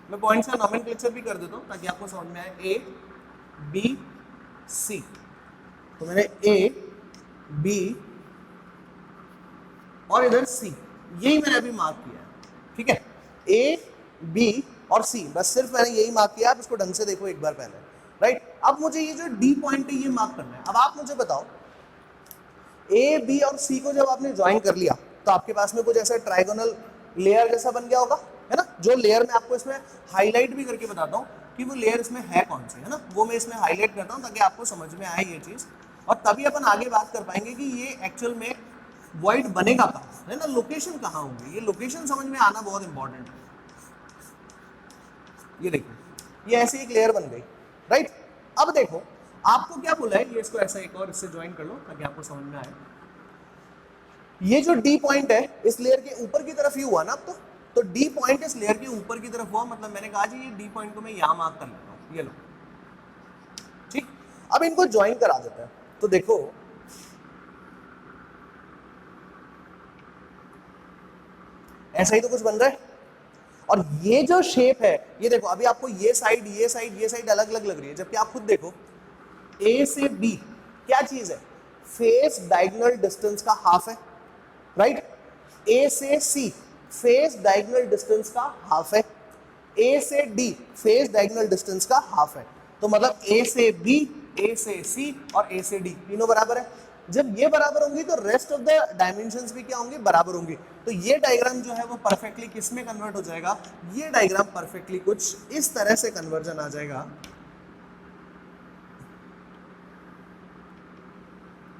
मैं पॉइंट्स का नॉमेनक्लेचर भी कर देता हूं ताकि आपको समझ में आए। ए बी सी, तो मैंने ए बी और इधर सी, यही मैंने अभी मार्क किया है, ठीक है। ए बी और सी, बस सिर्फ मैंने यही मार्क किया। आप इसको ढंग से देखो एक बार पहले, राइट। अब मुझे ये जो डी पॉइंट है ये मार्क करना है। अब आप मुझे बताओ, ए बी और सी को जब आपने ज्वाइन कर लिया तो आपके पास में कुछ ऐसा ट्राइगोनल लेयर जैसा बन गया होगा, है ना। जो लेयर मैं आपको इसमें हाईलाइट भी करके बताता हूँ कि वो लेयर इसमें है कौन सी, है ना, वो मैं इसमें हाईलाइट करता हूँ ताकि आपको समझ में आए ये चीज, और तभी अपन आगे बात कर पाएंगे कि ये एक्चुअल में वॉइड बनेगा कहाँ, है ना, लोकेशन कहाँ होंगे। ये लोकेशन समझ में आना बहुत इंपॉर्टेंट है। ये देखो ये ऐसी एक लेयर बन गई, राइट। अब देखो आपको क्या बोला है, ये इसको ऐसा एक और इससे ज्वाइन कर लो ताकि आपको समझ में आए। ये जो डी पॉइंट है इस लेयर के ऊपर की तरफ ही हुआ ना, अब तो डी पॉइंट इस लेयर के ऊपर की तरफ हुआ, मतलब मैंने कहा जी ये डी पॉइंट को मैं यहां मार्क कर लेता हूं, ये लो, ठीक। अब इनको ज्वाइन करा देते हैं, तो देखो ऐसा ही तो कुछ बन रहा है। और ये जो शेप है, ये देखो अभी आपको ये साइड ये साइड ये साइड अलग अलग लग रही है, जबकि आप खुद देखो ए से बी क्या चीज है, फेस डायगोनल डिस्टेंस का हाफ है, राइट। ए से सी फेस डायगोनल डिस्टेंस का हाफ है, ए से डी फेस डायगोनल डिस्टेंस का हाफ है। तो मतलब ए से बी, ए से सी और ए से डी तीनों बराबर है। जब ये बराबर होंगी तो रेस्ट ऑफ द डायमेंशंस भी क्या होंगी, बराबर होंगी। तो ये डायग्राम जो है वो परफेक्टली किस में कन्वर्ट हो जाएगा, ये डायग्राम परफेक्टली कुछ इस तरह से कन्वर्जन आ जाएगा।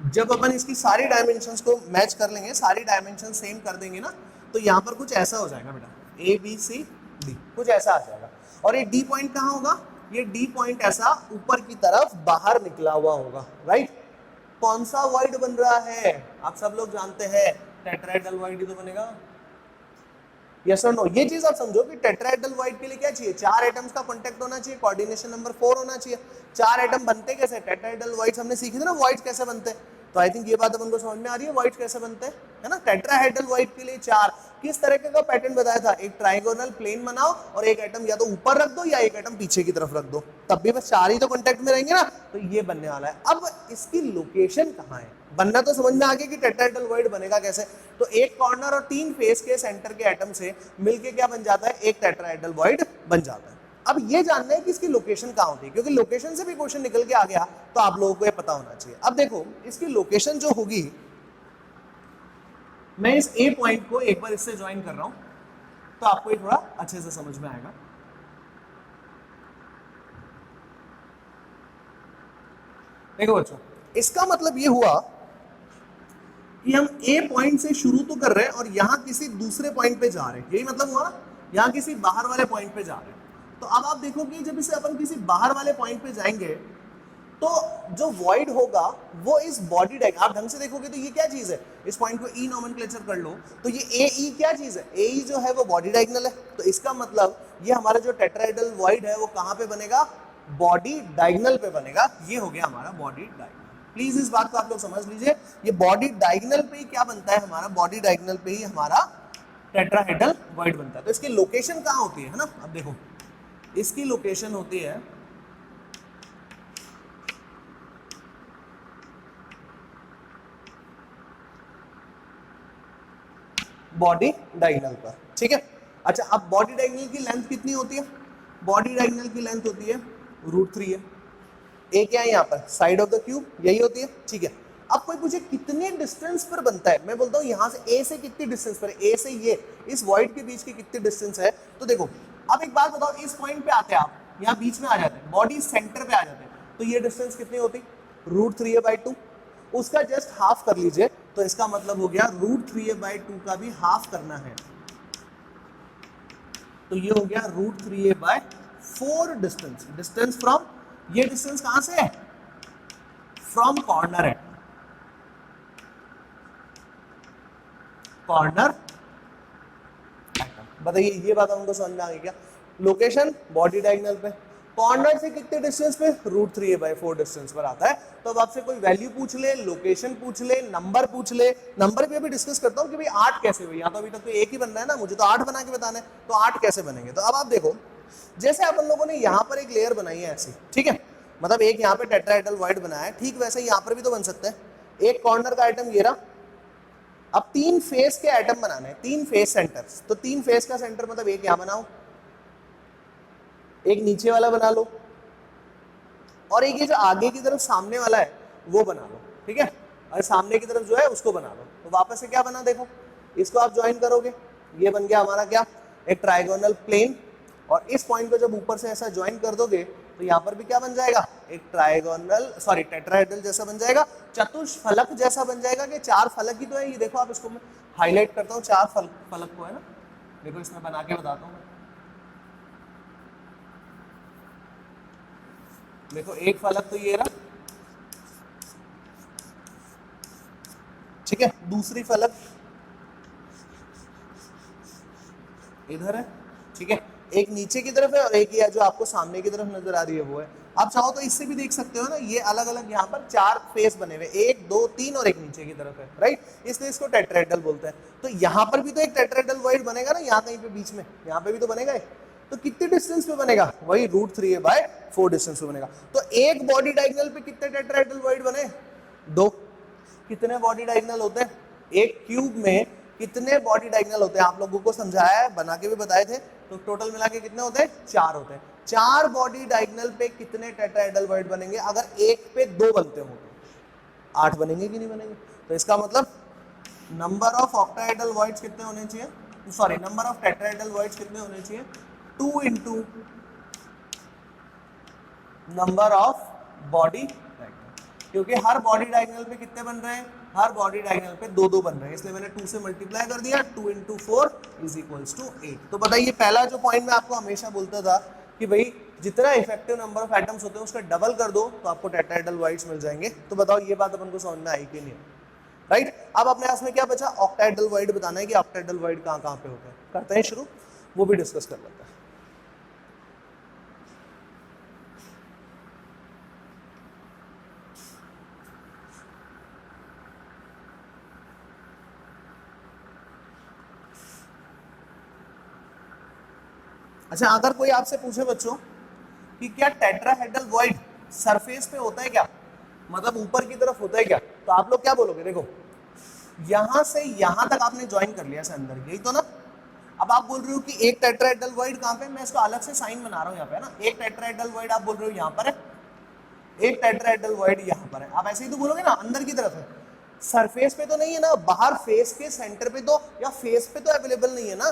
जब अपन इसकी सारी डायमेंशंस को मैच कर लेंगे, सारी डायमेंशन सेम कर देंगे ना, तो यहाँ पर कुछ ऐसा हो जाएगा बेटा, ए बी सी डी कुछ ऐसा आ जाएगा। और ये डी पॉइंट कहाँ होगा, ये डी पॉइंट ऐसा ऊपर की तरफ बाहर निकला हुआ होगा, राइट। कौन सा वॉइड बन रहा है, आप सब लोग जानते हैं टेट्राहेड्रल वॉइड ही तो बनेगा, यस और नो। ये चीज आप समझो कि टेट्राहेड्रल वॉइड के लिए क्या चाहिए, 4 एटम्स का कांटेक्ट होना चाहिए, कोऑर्डिनेशन नंबर 4 होना चाहिए। 4 एटम बनते कैसे, टेट्राहेड्रल वॉइड्स हमने सीखे थे ना, वॉइड्स कैसे बनते हैं, तो आई थिंक ये बात अपन को समझ में आ रही है वॉइड्स कैसे बनते हैं, है ना। टेट्राहेड्रल वॉइड के लिए 4 किस तरीके का पैटर्न बताया था, एक ट्राइगोनल प्लेन बनाओ और एक एटम या तो ऊपर रख दो या एक एटम पीछे की तरफ रख दो, तब भी बस 4 ही तो कांटेक्ट में रहेंगे ना। तो ये बनने वाला है। अब इसकी लोकेशन कहाँ है, बनना तो समझ में आ गया कि टेट्राहेड्रल वॉइड बनेगा कैसे। तो एक कॉर्नर और 3 फेस के सेंटर के एटम से मिलके क्या बन जाता है, एक टेट्राहेड्रल वॉइड बन जाता है। अब ये जानना है कि इसकी लोकेशन कहाँ होती है, क्योंकि लोकेशन से भी क्वेश्चन निकल के आ गया तो आप लोगों को ये पता होना चाहिए। अब देखो इसकी लोकेशन जो होगी, मैं इस ए पॉइंट को एक बार इससे ज्वाइन कर रहा हूं तो आपको ये थोड़ा अच्छे से समझ में आएगा। देखो बच्चों, इसका मतलब ये हुआ कि हम ए पॉइंट से शुरू तो कर रहे हैं और यहां किसी दूसरे पॉइंट पे जा रहे हैं, यही मतलब हुआ ना, यहां किसी बाहर वाले पॉइंट पे जा रहे हैं। तो अब आप देखो कि जब इसे अपन किसी बाहर वाले पॉइंट पे जाएंगे तो जो वॉइड होगा वो इस बॉडी डायग्राम, आप ढंग से देखोगे तो ये क्या चीज है, इस पॉइंट को ई नोमेनक्लेचर कर लो तो ये ए ई क्या चीज है, ए ई जो है वो बॉडी डायगोनल है। तो इसका मतलब ये हमारा जो टेट्राहेड्रल वॉइड है वो कहां पे बनेगा, बॉडी डायगोनल पे बनेगा। ये हो गया हमारा बॉडी डायगोनल। प्लीज इस बात को आप लोग समझ लीजिए, ये बॉडी डायगोनल पे ही क्या बनता है हमारा, बॉडी डायगोनल पे ही हमारा टेट्राहेड्रल वॉइड बनता है। तो इसकी लोकेशन कहां होती है ना, अब देखो इसकी लोकेशन होती है बॉडी डायगोनल पर, ठीक है। अच्छा अब बॉडी डायगोनल की लेंथ कितनी होती है, बॉडी डायगोनल की लेंथ होती है √3 है। ए क्या है यहाँ पर, साइड ऑफ द क्यूब, यही होती है, ठीक है। अब कोई पूछे कितने डिस्टेंस पर बनता है, मैं बोलता हूँ यहाँ से ए से कितनी डिस्टेंस पर, ए से ये इस वॉइड के बीच की कितनी डिस्टेंस है। तो देखो अब एक बात बताओ, इस पॉइंट पे आते हैं आप, यहाँ बीच में आ जाते हैं, बॉडी सेंटर पे आ जाते हैं, तो ये डिस्टेंस कितनी होती, √3a/2, उसका जस्ट हाफ कर लीजिए, तो इसका मतलब हो गया √3a/2 का भी हाफ करना है, तो ये हो गया √3a/4 डिस्टेंस। डिस्टेंस फ्रॉम, ये डिस्टेंस कहां से है, फ्रॉम कॉर्नर है, कॉर्नर। बताइए ये बात हमको समझ में आ गई क्या, लोकेशन बॉडी डायगोनल पे, कॉर्नर से कितने डिस्टेंस पे, √3a/4 डिस्टेंस पर आता है। तो अब आपसे कोई वैल्यू पूछ ले, लोकेशन पूछ ले, नंबर पूछ ले, नंबर पे भी डिस्कस करता हूँ कि भाई 8 कैसे हुई, यहाँ तो अभी तक तो एक ही बनना है ना, मुझे तो 8 बना के बताना है, तो 8 कैसे बनेंगे। तो अब आप देखो, जैसे अपन लोगों ने यहाँ पर एक लेयर बनाई है ऐसी, ठीक है, मतलब एक यहाँ पे टेट्राहेड्रल वॉइड बनाया है, ठीक वैसे यहाँ पर भी तो बन सकता है। एक कॉर्नर का आइटम ये रहा, अब 3 फेस के आइटम बनाने हैं, 3 फेस सेंटर्स, तो 3 फेस का सेंटर मतलब एक यहाँ बनाओ, एक नीचे वाला बना लो, और एक ये जो आगे की तरफ सामने वाला है वो बना लो, ठीक है, और सामने की तरफ जो है उसको बना लो। तो वापस से क्या बना, देखो इसको आप ज्वाइन करोगे, ये बन गया हमारा क्या, एक ट्राइगोनल प्लेन, और इस पॉइंट को जब ऊपर से ऐसा ज्वाइन कर दोगे तो यहाँ पर भी क्या बन जाएगा, एक ट्राइगोनल सॉरी टेट्राहेड्रल जैसा बन जाएगा, चतुष्फलक जैसा बन जाएगा, कि 4 फलक ही तो है ये। देखो आप इसको मैं हाईलाइट करता हूँ, 4 फलक को है ना, देखो इसमें बना के बताता हूँ। देखो एक फलक तो ये रहा, ठीक है, दूसरी फलक इधर है, ठीक है, एक नीचे की तरफ है और एक ये जो आपको सामने की तरफ नजर आ रही है वो है। आप चाहो तो इससे भी देख सकते हो ना, ये अलग अलग यहाँ पर 4 फेस बने हुए, 1 2 3 और एक नीचे की तरफ है, राइट, इसलिए इसको टेट्राहेड्रल बोलते हैं। तो यहाँ पर भी तो एक टेट्राहेड्रल वॉइड बनेगा ना, यहाँ कहीं पे बीच में, यहाँ पे भी तो बनेगा। तो कितने डिस्टेंस पे बनेगा, वही √3a/4 डिस्टेंस पे बनेगा। तो एक बॉडी डायगोनल पे कितने टेट्राहेड्रल वॉइड बने, 2। कितने बॉडी डायगोनल होते हैं, एक क्यूब में कितने बॉडी डायगोनल होते हैं, आप लोगों को समझाया है, बना के भी बताए थे। तो टोटल मिला के कितने होते हैं, 4 होते हैं। 4 बॉडी डायगोनल पे कितने टेट्राहेड्रल वॉइड बनेंगे, अगर एक पे 2 बनते हो तो 8 बनेंगे कि नहीं बनेंगे। तो इसका मतलब नंबर ऑफ ऑक्टाहेड्रल वॉइड्स कितने होने चाहिए, sorry number of tetrahedral voids कितने होने चाहिए, 2 × नंबर ऑफ बॉडी, क्योंकि हर बॉडी डायगोनल पे कितने बन रहे हैं, हर बॉडी डायगोनल पे 2 बन रहे हैं, इसलिए मैंने 2 से मल्टीप्लाई कर दिया, 2 × 4 = 8। तो बताइए पहला जो पॉइंट मैं आपको हमेशा बोलता था कि भाई जितना इफेक्टिव नंबर ऑफ एटम्स होते हैं उसका डबल कर दो तो आपको टेट्राहेड्रल वॉइड्स मिल जाएंगे। तो बताओ ये बात अपन को समझ में आई कि नहीं, राइट। अब अपने पास में क्या बचा, ऑक्टाहेड्रल वॉइड बताना है कि ऑक्टाहेड्रल वॉइड कहाँ कहाँ पे होते हैं। करते हैं शुरू, वो भी डिस्कस कर लेते हैं। अच्छा, अगर कोई आपसे पूछे बच्चों कि क्या टेट्राहेड्रल वॉइड सरफेस पे होता है क्या, मतलब ऊपर की तरफ होता है क्या, तो आप लोग क्या बोलोगे। देखो यहां से यहां तक आपने ज्वाइन कर लिया अंदर, यही तो ना। अब आप बोल रहे हो कि एक टेट्राहेड्रल वॉइड कहां पे, मैं इसको अलग से साइन बना रहा हूं यहाँ पे ना, एक टेट्राहेड्रल वॉइड आप बोल रहे हो यहाँ पर है, एक टेट्राहेड्रल वॉइड यहाँ पर है। आप ऐसे ही तो बोलोगे ना, अंदर की तरफ है, सरफेस पे तो नहीं है ना, बाहर फेस के सेंटर पे तो या फेस पे तो अवेलेबल नहीं है ना।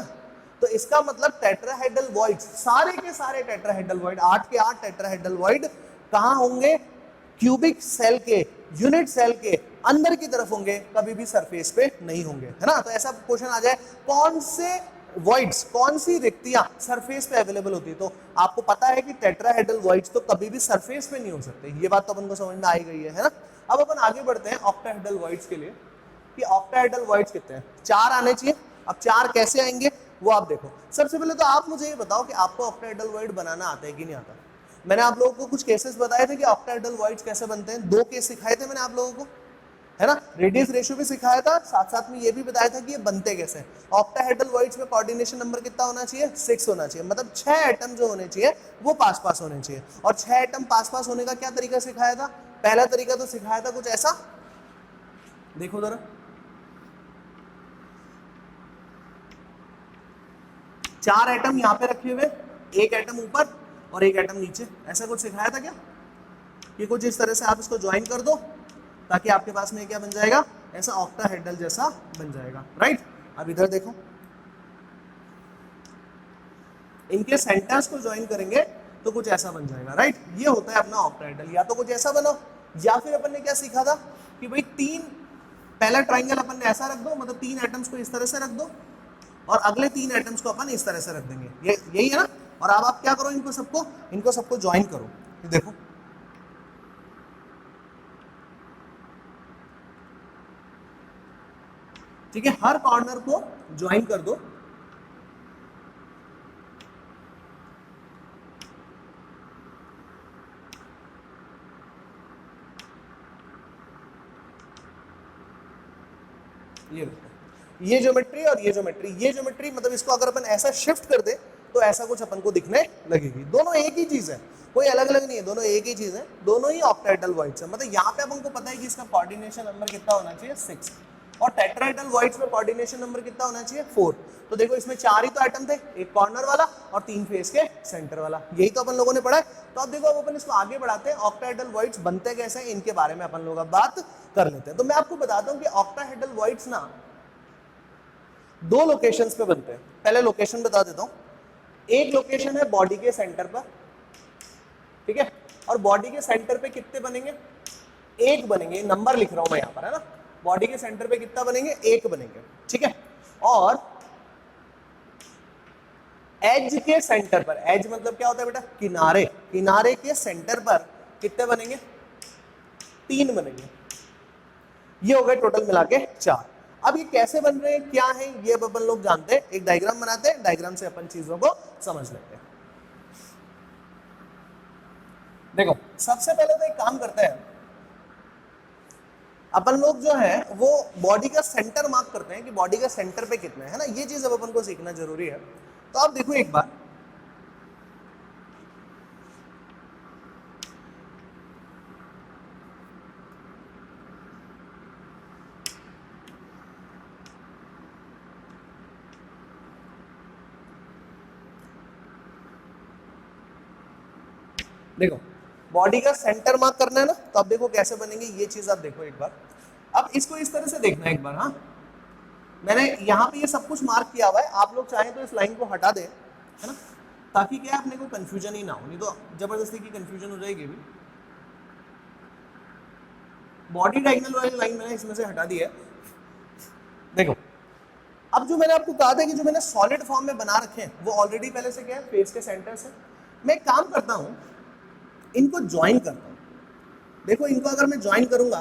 तो इसका मतलब टेट्राहेड्रल वॉइड, सारे के सारे टेट्राहेड्रल वॉइड, 8 के 8 टेट्राहेड्रल वॉइड कहां होंगे, क्यूबिक सेल के, यूनिट सेल के अंदर की तरफ होंगे, कभी भी सरफेस पे नहीं होंगे, है ना। तो ऐसा क्वेश्चन आ जाए कौन से वॉइड्स, कौन सी रिक्तियां सरफेस पे अवेलेबल होती है, तो आपको पता है कि टेट्राहेड्रल वॉइड्स तो कभी भी सरफेस पे नहीं हो सकते। ये बात तो अपन को समझ में आई गई है ना। अब अपन आगे बढ़ते हैं ऑक्टाहेड्रल वॉइड्स के लिए, कि ऑक्टाहेड्रल वॉइड्स कितने हैं, 4 आने चाहिए। अब 4 कैसे आएंगे वो आप देखो। सबसे पहले तो आप मुझे ये बताओ कि आपको ऑक्टाहेड्रल वॉइड बनाना आता है कि नहीं आता। मैंने आप लोगों को कुछ केसेस बताए थे कि ऑक्टाहेड्रल वॉइड्स कैसे बनते हैं, 2 केस सिखाए थे मैंने आप लोगों को, है ना। रेडियस रेशियो भी सिखाया था, साथ साथ में ये भी बताया था कि ये बनते कैसे हैं। ऑक्टाहेड्रल वॉइड्स में कोऑर्डिनेशन नंबर कितना होना चाहिए, 6 होना चाहिए, मतलब 6 एटम जो होने चाहिए वो पास पास होने चाहिए। और 6 एटम पास पास होने का क्या तरीका सिखाया था, पहला तरीका तो सिखाया था कुछ ऐसा, देखो जरा, 4 एटम यहाँ पे रखे हुए, एक एटम ऊपर और एक एटम नीचे, ऐसा कुछ सिखाया था क्या? ये कुछ इस तरह से आप इसको ज्वाइन कर दो ताकि आपके पास में क्या बन जाएगा, ऐसा ऑक्टाहेड्रल जैसा बन जाएगा, राइट। अब इधर देखो, इनके सेंटर्स को ज्वाइन करेंगे तो कुछ ऐसा बन जाएगा, राइट। ये होता है अपना ऑक्टाहेड्रल। या तो कुछ ऐसा बनाओ, या फिर अपन ने क्या सीखा था कि भाई तीन, पहला ट्राइंगल अपन ने ऐसा रख दो, मतलब तीन एटम्स को इस तरह से रख दो और अगले तीन एटम्स को अपन इस तरह से रख देंगे, ये यही है ना। और अब आप क्या करो, इनको सबको ज्वाइन करो। ये देखो, ठीक है, हर कॉर्नर को ज्वाइन कर दो। ये ज्योमेट्री और ये ज्योमेट्री मतलब इसको अगर अपन ऐसा शिफ्ट कर दे तो ऐसा कुछ अपन को दिखने लगेगी। दोनों एक ही चीज है, कोई अलग अलग नहीं है, दोनों एक ही चीज है, दोनों ही ऑक्टाहेड्रल वॉइड्स है। मतलब यहाँ पे अपन को पता है कि इसका कोऑर्डिनेशन नंबर कितना होना चाहिए, 6, और टेट्राहेड्रल वॉइड्स में कोऑर्डिनेशन नंबर कितना होना चाहिए, 4। तो देखो इसमें 4 ही तो एटम थे, एक कॉर्नर वाला और 3 फेस के सेंटर वाला, यही तो अपन लोगों ने पढ़ा है। तो अब देखो, अब अपन इसको आगे बढ़ाते हैं, ऑक्टाहेड्रल वॉइड्स बनते कैसे हैं इनके बारे में अपन लोग अब बात कर लेते हैं। तो मैं आपको बताता हूँ कि ऑक्टाहेड्रल वॉइड्स ना 2 लोकेशंस पे बनते हैं। पहले लोकेशन बता देता हूं। एक लोकेशन है बॉडी के सेंटर पर, ठीक है, और बॉडी के सेंटर पे कितने बनेंगे, एक बनेंगे, नंबर लिख रहा हूं मैं यहां पर, है ना। बॉडी के सेंटर पे कितना बनेंगे, एक बनेंगे, ठीक है। और एज के सेंटर पर, एज मतलब क्या होता है बेटा, किनारे, किनारे के सेंटर पर कितने बनेंगे, 3 बनेंगे। ये हो गए टोटल मिला के 4। अब ये कैसे बन रहे हैं, क्या है, ये अपन लोग जानते हैं। एक डायग्राम बनाते हैं, डायग्राम से अपन चीजों को समझ लेते हैं। देखो, सबसे पहले तो एक काम करते हैं, अपन लोग जो है वो बॉडी का सेंटर मार्क करते हैं कि बॉडी का सेंटर पे कितना है ना। ये चीज अब अपन को सीखना जरूरी है। तो आप देखो एक बार, देखो बॉडी का सेंटर मार्क करना है ना, तो अब देखो कैसे बनेंगे ये चीज, आप देखो एक बार। अब इसको इस तरह से देखना है एक बार, हाँ, मैंने यहाँ पे ये सब कुछ मार्क किया हुआ है, आप लोग चाहें तो इस लाइन को हटा दें, है ना, ताकि क्या अपने को कंफ्यूजन ही ना हो, नहीं तो जबरदस्ती की कंफ्यूजन हो जाएगी भी। बॉडी डायगोनल वाली लाइन मैंने इसमें से हटा दी है। देखो, अब जो मैंने आपको कहा था कि जो मैंने सॉलिड फॉर्म में बना रखे हैं वो ऑलरेडी पहले से क्या है, फेस के सेंटर से। मैं एक काम करता हूं, इनको ज्वाइन करता हूं। देखो, इनको अगर मैं ज्वाइन करूंगा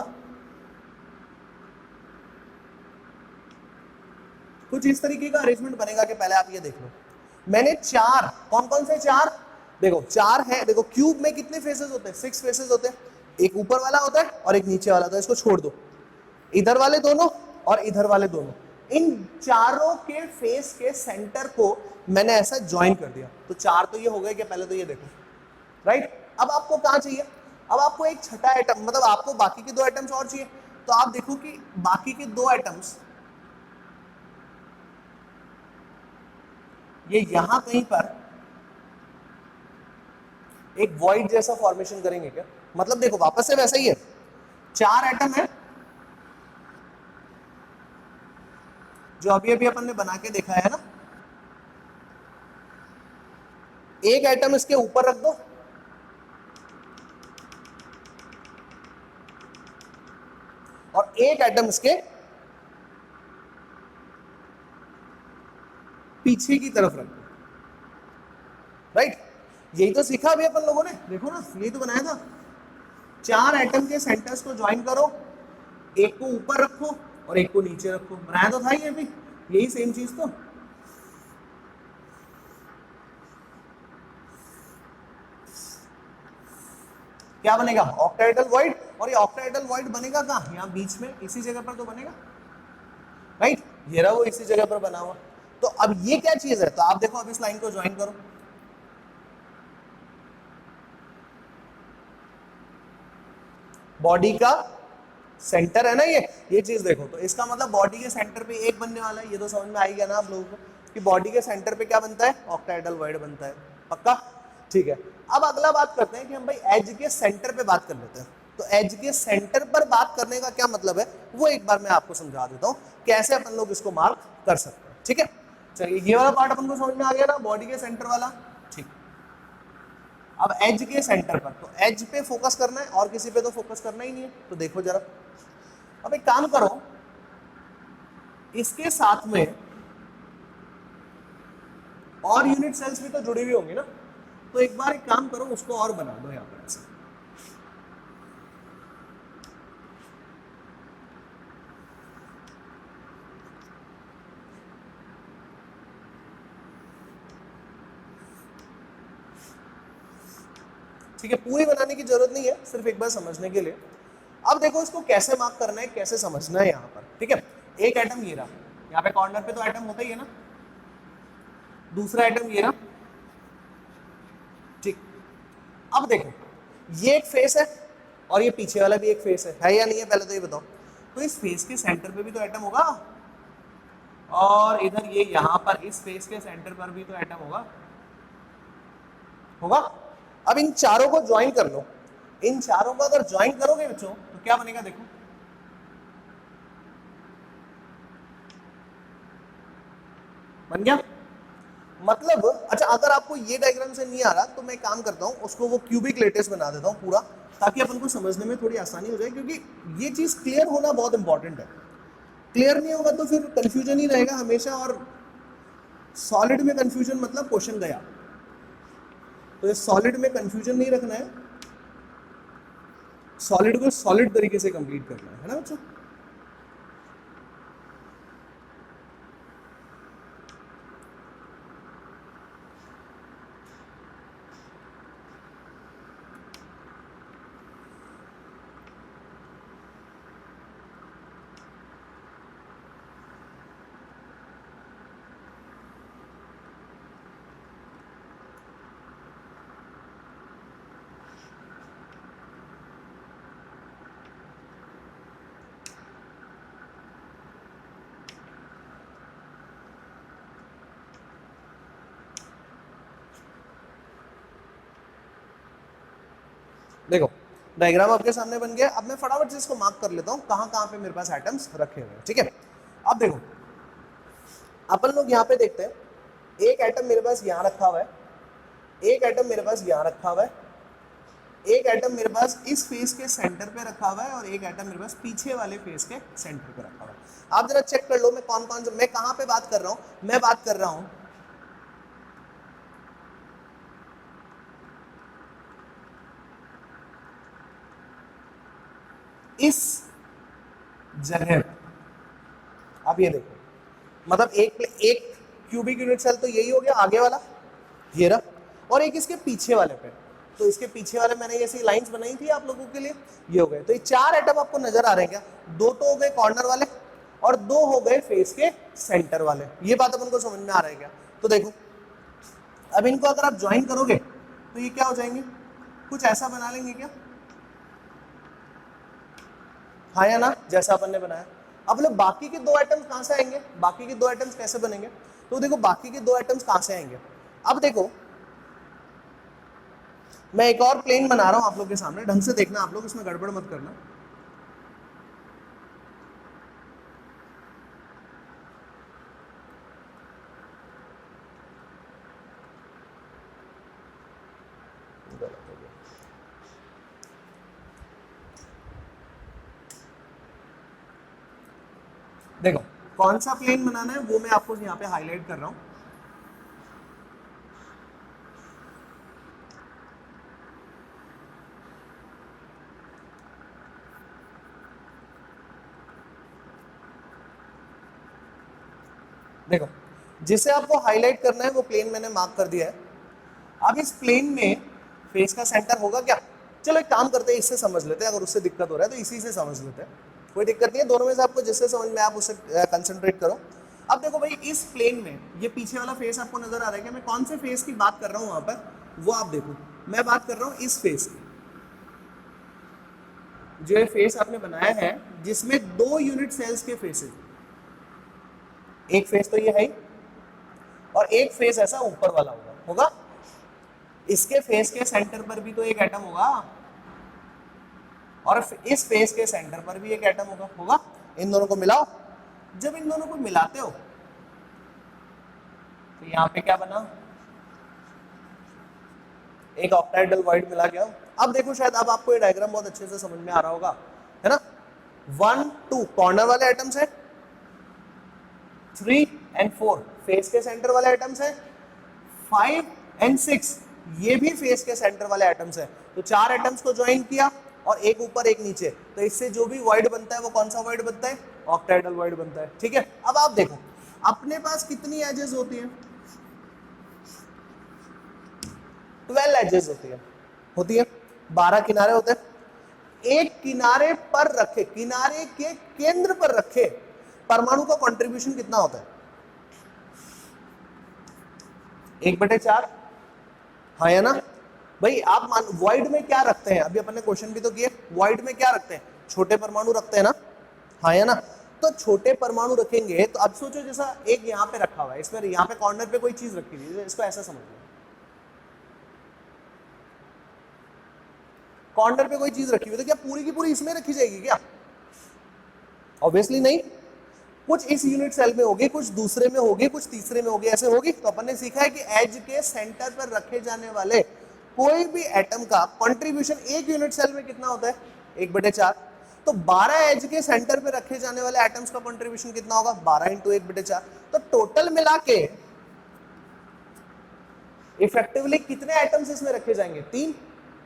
कुछ इस तरीके का अरेंजमेंट बनेगा कि पहले आप ये देख लो, मैंने 4, कौन कौन से 4, देखो 4 है। देखो क्यूब में कितने फेसेस होते हैं, 6 फेसेस होते हैं, एक ऊपर वाला होता है और एक नीचे वाला होता है। इसको छोड़ दो, इधर वाले दोनों और इधर वाले दोनों, इन चारों के फेस के सेंटर को मैंने ऐसा ज्वाइन कर दिया। तो 4 तो ये हो गए कि पहले तो ये देखो, राइट। अब आपको कहां चाहिए, अब आपको एक छठा एटम, मतलब आपको बाकी के 2 एटम्स और चाहिए। तो आप देखो कि बाकी के 2 एटम्स ये यहां कहीं पर एक वॉइड जैसा फॉर्मेशन करेंगे क्या, मतलब देखो वापस से वैसा ही है, 4 एटम है जो अभी अभी अपन ने बना के देखा है ना। एक एटम इसके ऊपर रख दो और एक एटम इसके पीछे की तरफ रख दो, राइट। यही तो सीखा अभी अपन लोगों ने, देखो ना, यही तो बनाया था। 4 एटम के सेंटर्स को ज्वाइन करो, एक को ऊपर रखो और एक को नीचे रखो, बनाया तो था ही अभी, यही सेम चीज। तो क्या बनेगा, ऑक्टाहेड्रल वॉइड। और ये ऑक्टाहेड्रल वॉइड बनेगा कहां, यहां बीच में, इसी जगह पर तो बनेगा, राइट। ये रहा वो इसी जगह पर बना हुआ। तो अब ये क्या चीज है, तो आप देखो, अब इस लाइन को ज्वाइन करो, बॉडी का सेंटर है ना ये चीज देखो। तो इसका मतलब बॉडी के सेंटर पे एक बनने वाला है, ये तो समझ में आ गया ना आप लोगों को कि बॉडी के सेंटर पे क्या बनता है, ऑक्टाहेड्रल वॉइड बनता है। पक्का? ठीक है, अब अगला बात करते हैं कि हम भाई एज के सेंटर पे बात कर लेते हैं। तो एज के सेंटर पर बात करने का क्या मतलब है वो एक बार मैं आपको समझा देता हूं, कैसे अपन लोग इसको मार्क कर सकते हैं। ठीक है, चलिए ये वाला पार्ट अपन को समझ में आ गया ना, बॉडी के सेंटर वाला। ठीक, अब एज के सेंटर पर, तो एज पे फोकस करना है और किसी पे तो फोकस करना ही नहीं है। तो देखो जरा, अब एक काम करो, इसके साथ में और यूनिट सेल्स भी तो जुड़ी हुई होंगी ना, तो एक बार एक काम करो, उसको और बना दो यहां पर ऐसे। ठीक है, पूरी बनाने की जरूरत नहीं है, सिर्फ एक बार समझने के लिए। अब देखो इसको कैसे मार्क करना है, कैसे समझना है यहाँ पर। ठीक है, एक एटम ये रहा, यहाँ पे कॉर्नर पे तो एटम होता ही है ना, दूसरा एटम ये रहा। ठीक, अब देखो ये एक फेस है और ये पीछे वाला भी एक फेस है या नहीं है, पहले तो ये बताओ। तो इस फेस के सेंटर पे भी तो एटम होगा, और इधर ये यहाँ पर इस फेस के सेंटर पर भी तो एटम होगा, होगा। अब इन चारों को ज्वाइन कर लो, इन चारों को अगर ज्वाइन करोगे बच्चों तो क्या बनेगा, देखो बन गया। मतलब अच्छा, अगर आपको ये डायग्राम से नहीं आ रहा तो मैं काम करता हूं, उसको वो क्यूबिक लेटेस बना देता हूं पूरा, ताकि अपन को समझने में थोड़ी आसानी हो जाए, क्योंकि ये चीज क्लियर होना बहुत इंपॉर्टेंट है। क्लियर नहीं होगा तो फिर कंफ्यूजन ही रहेगा हमेशा, और सॉलिड में कंफ्यूजन मतलब क्वेश्चन गया। तो ये सॉलिड में कंफ्यूजन नहीं रखना है, सॉलिड को सॉलिड तरीके से कंप्लीट करना है ना बच्चों। देखो डायग्राम आपके सामने बन गया। अब मैं फटाफट से इसको मार्क कर लेता हूं कहां कहां पे मेरे पास एटम्स रखे हुए हैं। ठीक है, अब देखो अपन लोग यहाँ पे देखते हैं, एक एटम मेरे पास यहाँ रखा हुआ है, एक एटम मेरे पास यहाँ रखा हुआ है, एक एटम मेरे पास इस फेस के सेंटर पे रखा हुआ है, और एक एटम मेरे पास पीछे वाले फेस के सेंटर पे रखा हुआ है। आप जरा चेक कर लो मैं कौन कौन से, मैं कहां पे बात कर रहा हूं। मैं बात कर रहा हूं इस जगह। अब ये देखो, मतलब एक क्यूबिक यूनिट सेल तो यही हो गया आगे वाला, ये रहा, और एक इसके पीछे वाले पे। तो इसके पीछे वाले मैंने ऐसी लाइंस बनाई थी आप लोगों के लिए, ये हो गए। तो ये चार एटम आपको नजर आ रहे हैं क्या, दो तो हो गए कॉर्नर वाले और दो हो गए फेस के सेंटर वाले। ये बात अपन को समझ में आ रहा है क्या? तो देखो अब इनको अगर आप ज्वाइन करोगे तो ये क्या हो जाएंगे, कुछ ऐसा बना लेंगे क्या, हाँ या ना, जैसा अपन ने बनाया। अब लोग बाकी के दो आइटम्स कहां से आएंगे, बाकी के दो आइटम्स कैसे बनेंगे? तो देखो बाकी के दो आइटम्स कहां से आएंगे। अब देखो मैं एक और प्लेन बना रहा हूं आप लोग के सामने, ढंग से देखना आप लोग, इसमें गड़बड़ मत करना। देखो कौन सा प्लेन बनाना है वो मैं आपको यहाँ पे हाईलाइट कर रहा हूं। देखो जिसे आपको हाईलाइट करना है वो प्लेन मैंने मार्क कर दिया है। अब इस प्लेन में फेस का सेंटर होगा क्या? चलो एक काम करते हैं, इससे समझ लेते हैं, अगर उससे दिक्कत हो रहा है तो इसी से समझ लेते हैं, कोई दिक्कत नहीं है। दोनों में से आपको जिससे समझ में आप उससे कंसंट्रेट करो। अब देखो भाई इस प्लेन में ये पीछे वाला फेस आपको नजर आ रहा है क्या? मैं कौन से फेस की बात कर रहा हूँ वहां पर, वो आप देखो। मैं बात कर रहा हूँ इस फेस की, जो ये फेस आपने बनाया है जिसमें दो यूनिट सेल्स के फेसेस, एक फेस तो ये है ही, और एक फेस ऐसा ऊपर वाला होगा। इसके फेस के सेंटर पर भी तो एक एटम होगा और इस फेस के सेंटर पर भी एक एटम होगा। इन दोनों को मिलाओ, जब इन दोनों को मिलाते हो तो यहाँ पे क्या बना, एक ऑक्टाहेड्रल वॉइड मिला गया। अब देखो शायद अब आपको ये डायग्राम बहुत अच्छे से समझ में आ रहा होगा, है ना। 1 2 कॉर्नर वाले एटम्स है, 3 and 4 फेस के सेंटर वाले एटम्स है, 5 and 6 ये भी फेस के सेंटर वाले एटम्स है। तो 4 एटम्स को ज्वाइन किया और एक ऊपर एक नीचे, तो इससे जो भी वॉइड बनता है वो कौन सा वॉइड बनता है, ऑक्टाहेड्रल वॉइड बनता है। ठीक है, अब आप देखो अपने पास कितनी एजेस होती है, 12 एजेस होती है 12 किनारे होते हैं। एक किनारे पर रखे, किनारे के केंद्र पर रखे परमाणु का कंट्रीब्यूशन कितना होता है, 1/4। हाँ या ना भाई, आप मान वॉइड में क्या रखते हैं, अभी अपन ने क्वेश्चन भी तो किए, वॉइड में क्या रखते हैं, छोटे परमाणु रखते हैं ना, हाँ या ना। तो छोटे परमाणु रखेंगे तो अब सोचो जैसा एक यहाँ पे रखा हुआ है, इसमें यहाँ पे कॉर्नर पे कोई चीज रखी थी, इसको ऐसा समझ लो, कॉर्नर पे कोई चीज रखी हुई तो क्या पूरी की पूरी इसमें रखी जाएगी क्या, ऑब्वियसली नहीं। कुछ इस यूनिट सेल में होगी, कुछ दूसरे में होगी, कुछ तीसरे में होगी, ऐसे होगी। तो अपन ने सीखा है कि एज के सेंटर पर रखे जाने वाले कोई भी एटम का कंट्रीब्यूशन एक यूनिट सेल में कितना होता है, 1/4। तो 12 एज के सेंटर पे रखे जाने वाले एटम्स का कंट्रीब्यूशन कितना होगा, 12 × 1/4। तो टोटल मिला के इफेक्टिवली कितने एटम्स इसमें रखे जाएंगे, 3।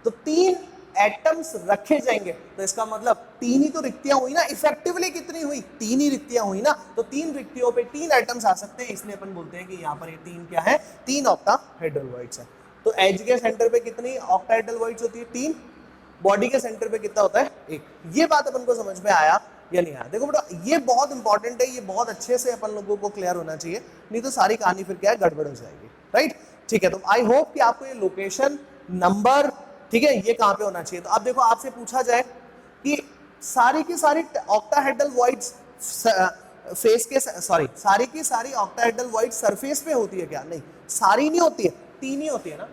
तो 3 एटम्स रखे जाएंगे, तो इसका मतलब 3 ही तो रिक्तियां हुई ना, इफेक्टिवली कितनी हुई, 3 ही रिक्तियां हुई ना। तो 3 रिक्तियों पे 3 एटम्स आ सकते हैं, इसलिए अपन बोलते हैं कि यहाँ पर ये 3 क्या है, 3 ऑक्टाहेड्रल वॉइड्स है। तो एज के सेंटर पे कितनी ऑक्टाहेड्रल वॉइड्स होती है, 3। बॉडी के सेंटर पे कितना होता है, 1। ये बात अपन को समझ में आया या नहीं आया। देखो बेटा ये बहुत इंपॉर्टेंट है, ये बहुत अच्छे से अपन लोगों को क्लियर होना चाहिए, नहीं तो सारी कहानी फिर क्या है, गड़बड़ हो जाएगी, राइट। ठीक है, तो आई होप कि आपको ये लोकेशन नंबर, ठीक है, ये कहां पे होना चाहिए। तो अब देखो आपसे पूछा जाए कि सारी की सारी ऑक्टाहेड्रल वॉइड्स फेस के सारी की सारी ऑक्टाहेड्रल वॉइड सरफेस पे होती है क्या, नहीं, सारी नहीं होती है, 3 ही होती है ना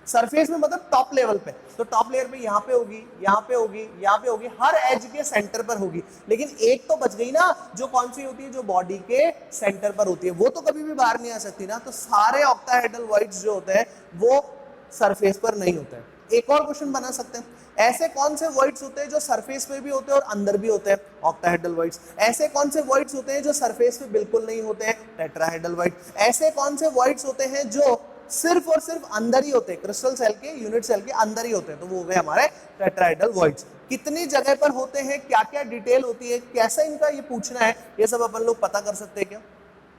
सरफेस में, मतलब टॉप लेवल पे। तो टॉप लेयर पे यहाँ पे होगी, यहाँ पे होगी, यहाँ पे होगी, हर एज के सेंटर पर होगी। लेकिन एक तो बच गई ना, जो कौन सी होती है, जो बॉडी के सेंटर पर होती है, वो तो कभी भी बाहर नहीं आ सकती ना। तो सारे ऑक्टाहेड्रल वॉइड्स जो होते हैं वो सरफेस पर नहीं होते हैं। एक और क्वेश्चन बना सकते हैं, ऐसे कौन से वॉइड्स होते हैं जो सरफेस पे भी होते हैं और अंदर भी होते हैं, ऑक्टाहेड्रल वॉइड्स। ऐसे कौन से वॉइड्स होते हैं जो सरफेस पे बिल्कुल नहीं होते हैं, टेट्राहेड्रल वॉइड। ऐसे कौन से वॉइड्स होते हैं जो सिर्फ और सिर्फ अंदर ही होते हैं, क्रिस्टल सेल के, यूनिट सेल के अंदर ही होते हैं, तो वो हो गए हमारे टेट्राहेड्रल वॉइड्स। कितनी जगह पर होते हैं, क्या क्या डिटेल होती है, कैसे इनका ये पूछना है, ये सब अपन लोग पता कर सकते हैं क्या,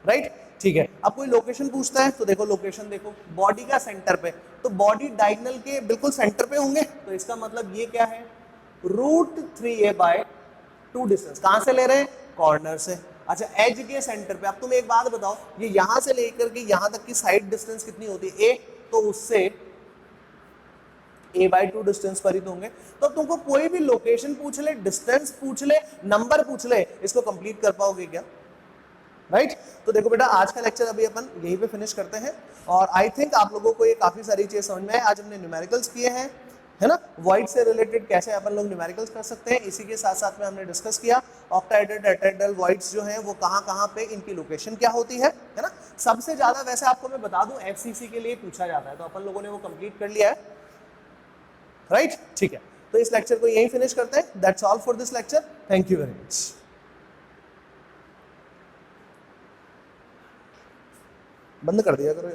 राइट। ठीक है, अब कोई लोकेशन पूछता है तो देखो लोकेशन देखो, बॉडी का सेंटर पे, तो बॉडी डायगोनल के बिल्कुल सेंटर पे होंगे, तो इसका मतलब ये क्या है, √3a/2 डिस्टेंस। कहां से ले रहे हैं, कॉर्नर से। अच्छा, एज के सेंटर पे, अब तुम एक बात बताओ, ये यहां से लेकर के यहां तक की साइड डिस्टेंस कितनी होती है, a, तो उससे a/2 डिस्टेंस पर ही तो होंगे। तो तुमको कोई भी लोकेशन पूछ ले, डिस्टेंस पूछ ले, नंबर पूछ ले, इसको कंप्लीट कर पाओगे क्या, राइट। तो देखो बेटा आज का लेक्चर अभी अपन यहीं पे फिनिश करते हैं, और आई थिंक आप लोगों को ये काफी सारी चीज समझ में आए। आज हमने न्यूमेरिकल्स किए हैं, है ना, वॉइड से रिलेटेड कैसे अपन लोग न्यूमेरिकल्स कर सकते हैं। इसी के साथ साथ में हमने डिस्कस किया ऑक्टाहेड्रल टेट्राहेड्रल वॉइड्स जो हैं वो कहाँ पे इनकी लोकेशन क्या होती है ना। सबसे ज्यादा वैसे आपको मैं बता दूं FCC के लिए पूछा जाता है, तो अपन लोगों ने वो कंप्लीट कर लिया है, राइट। ठीक है, तो इस लेक्चर को यहीं फिनिश करते हैं। That's all for this lecture, thank you very much. बंद कर दिया करो।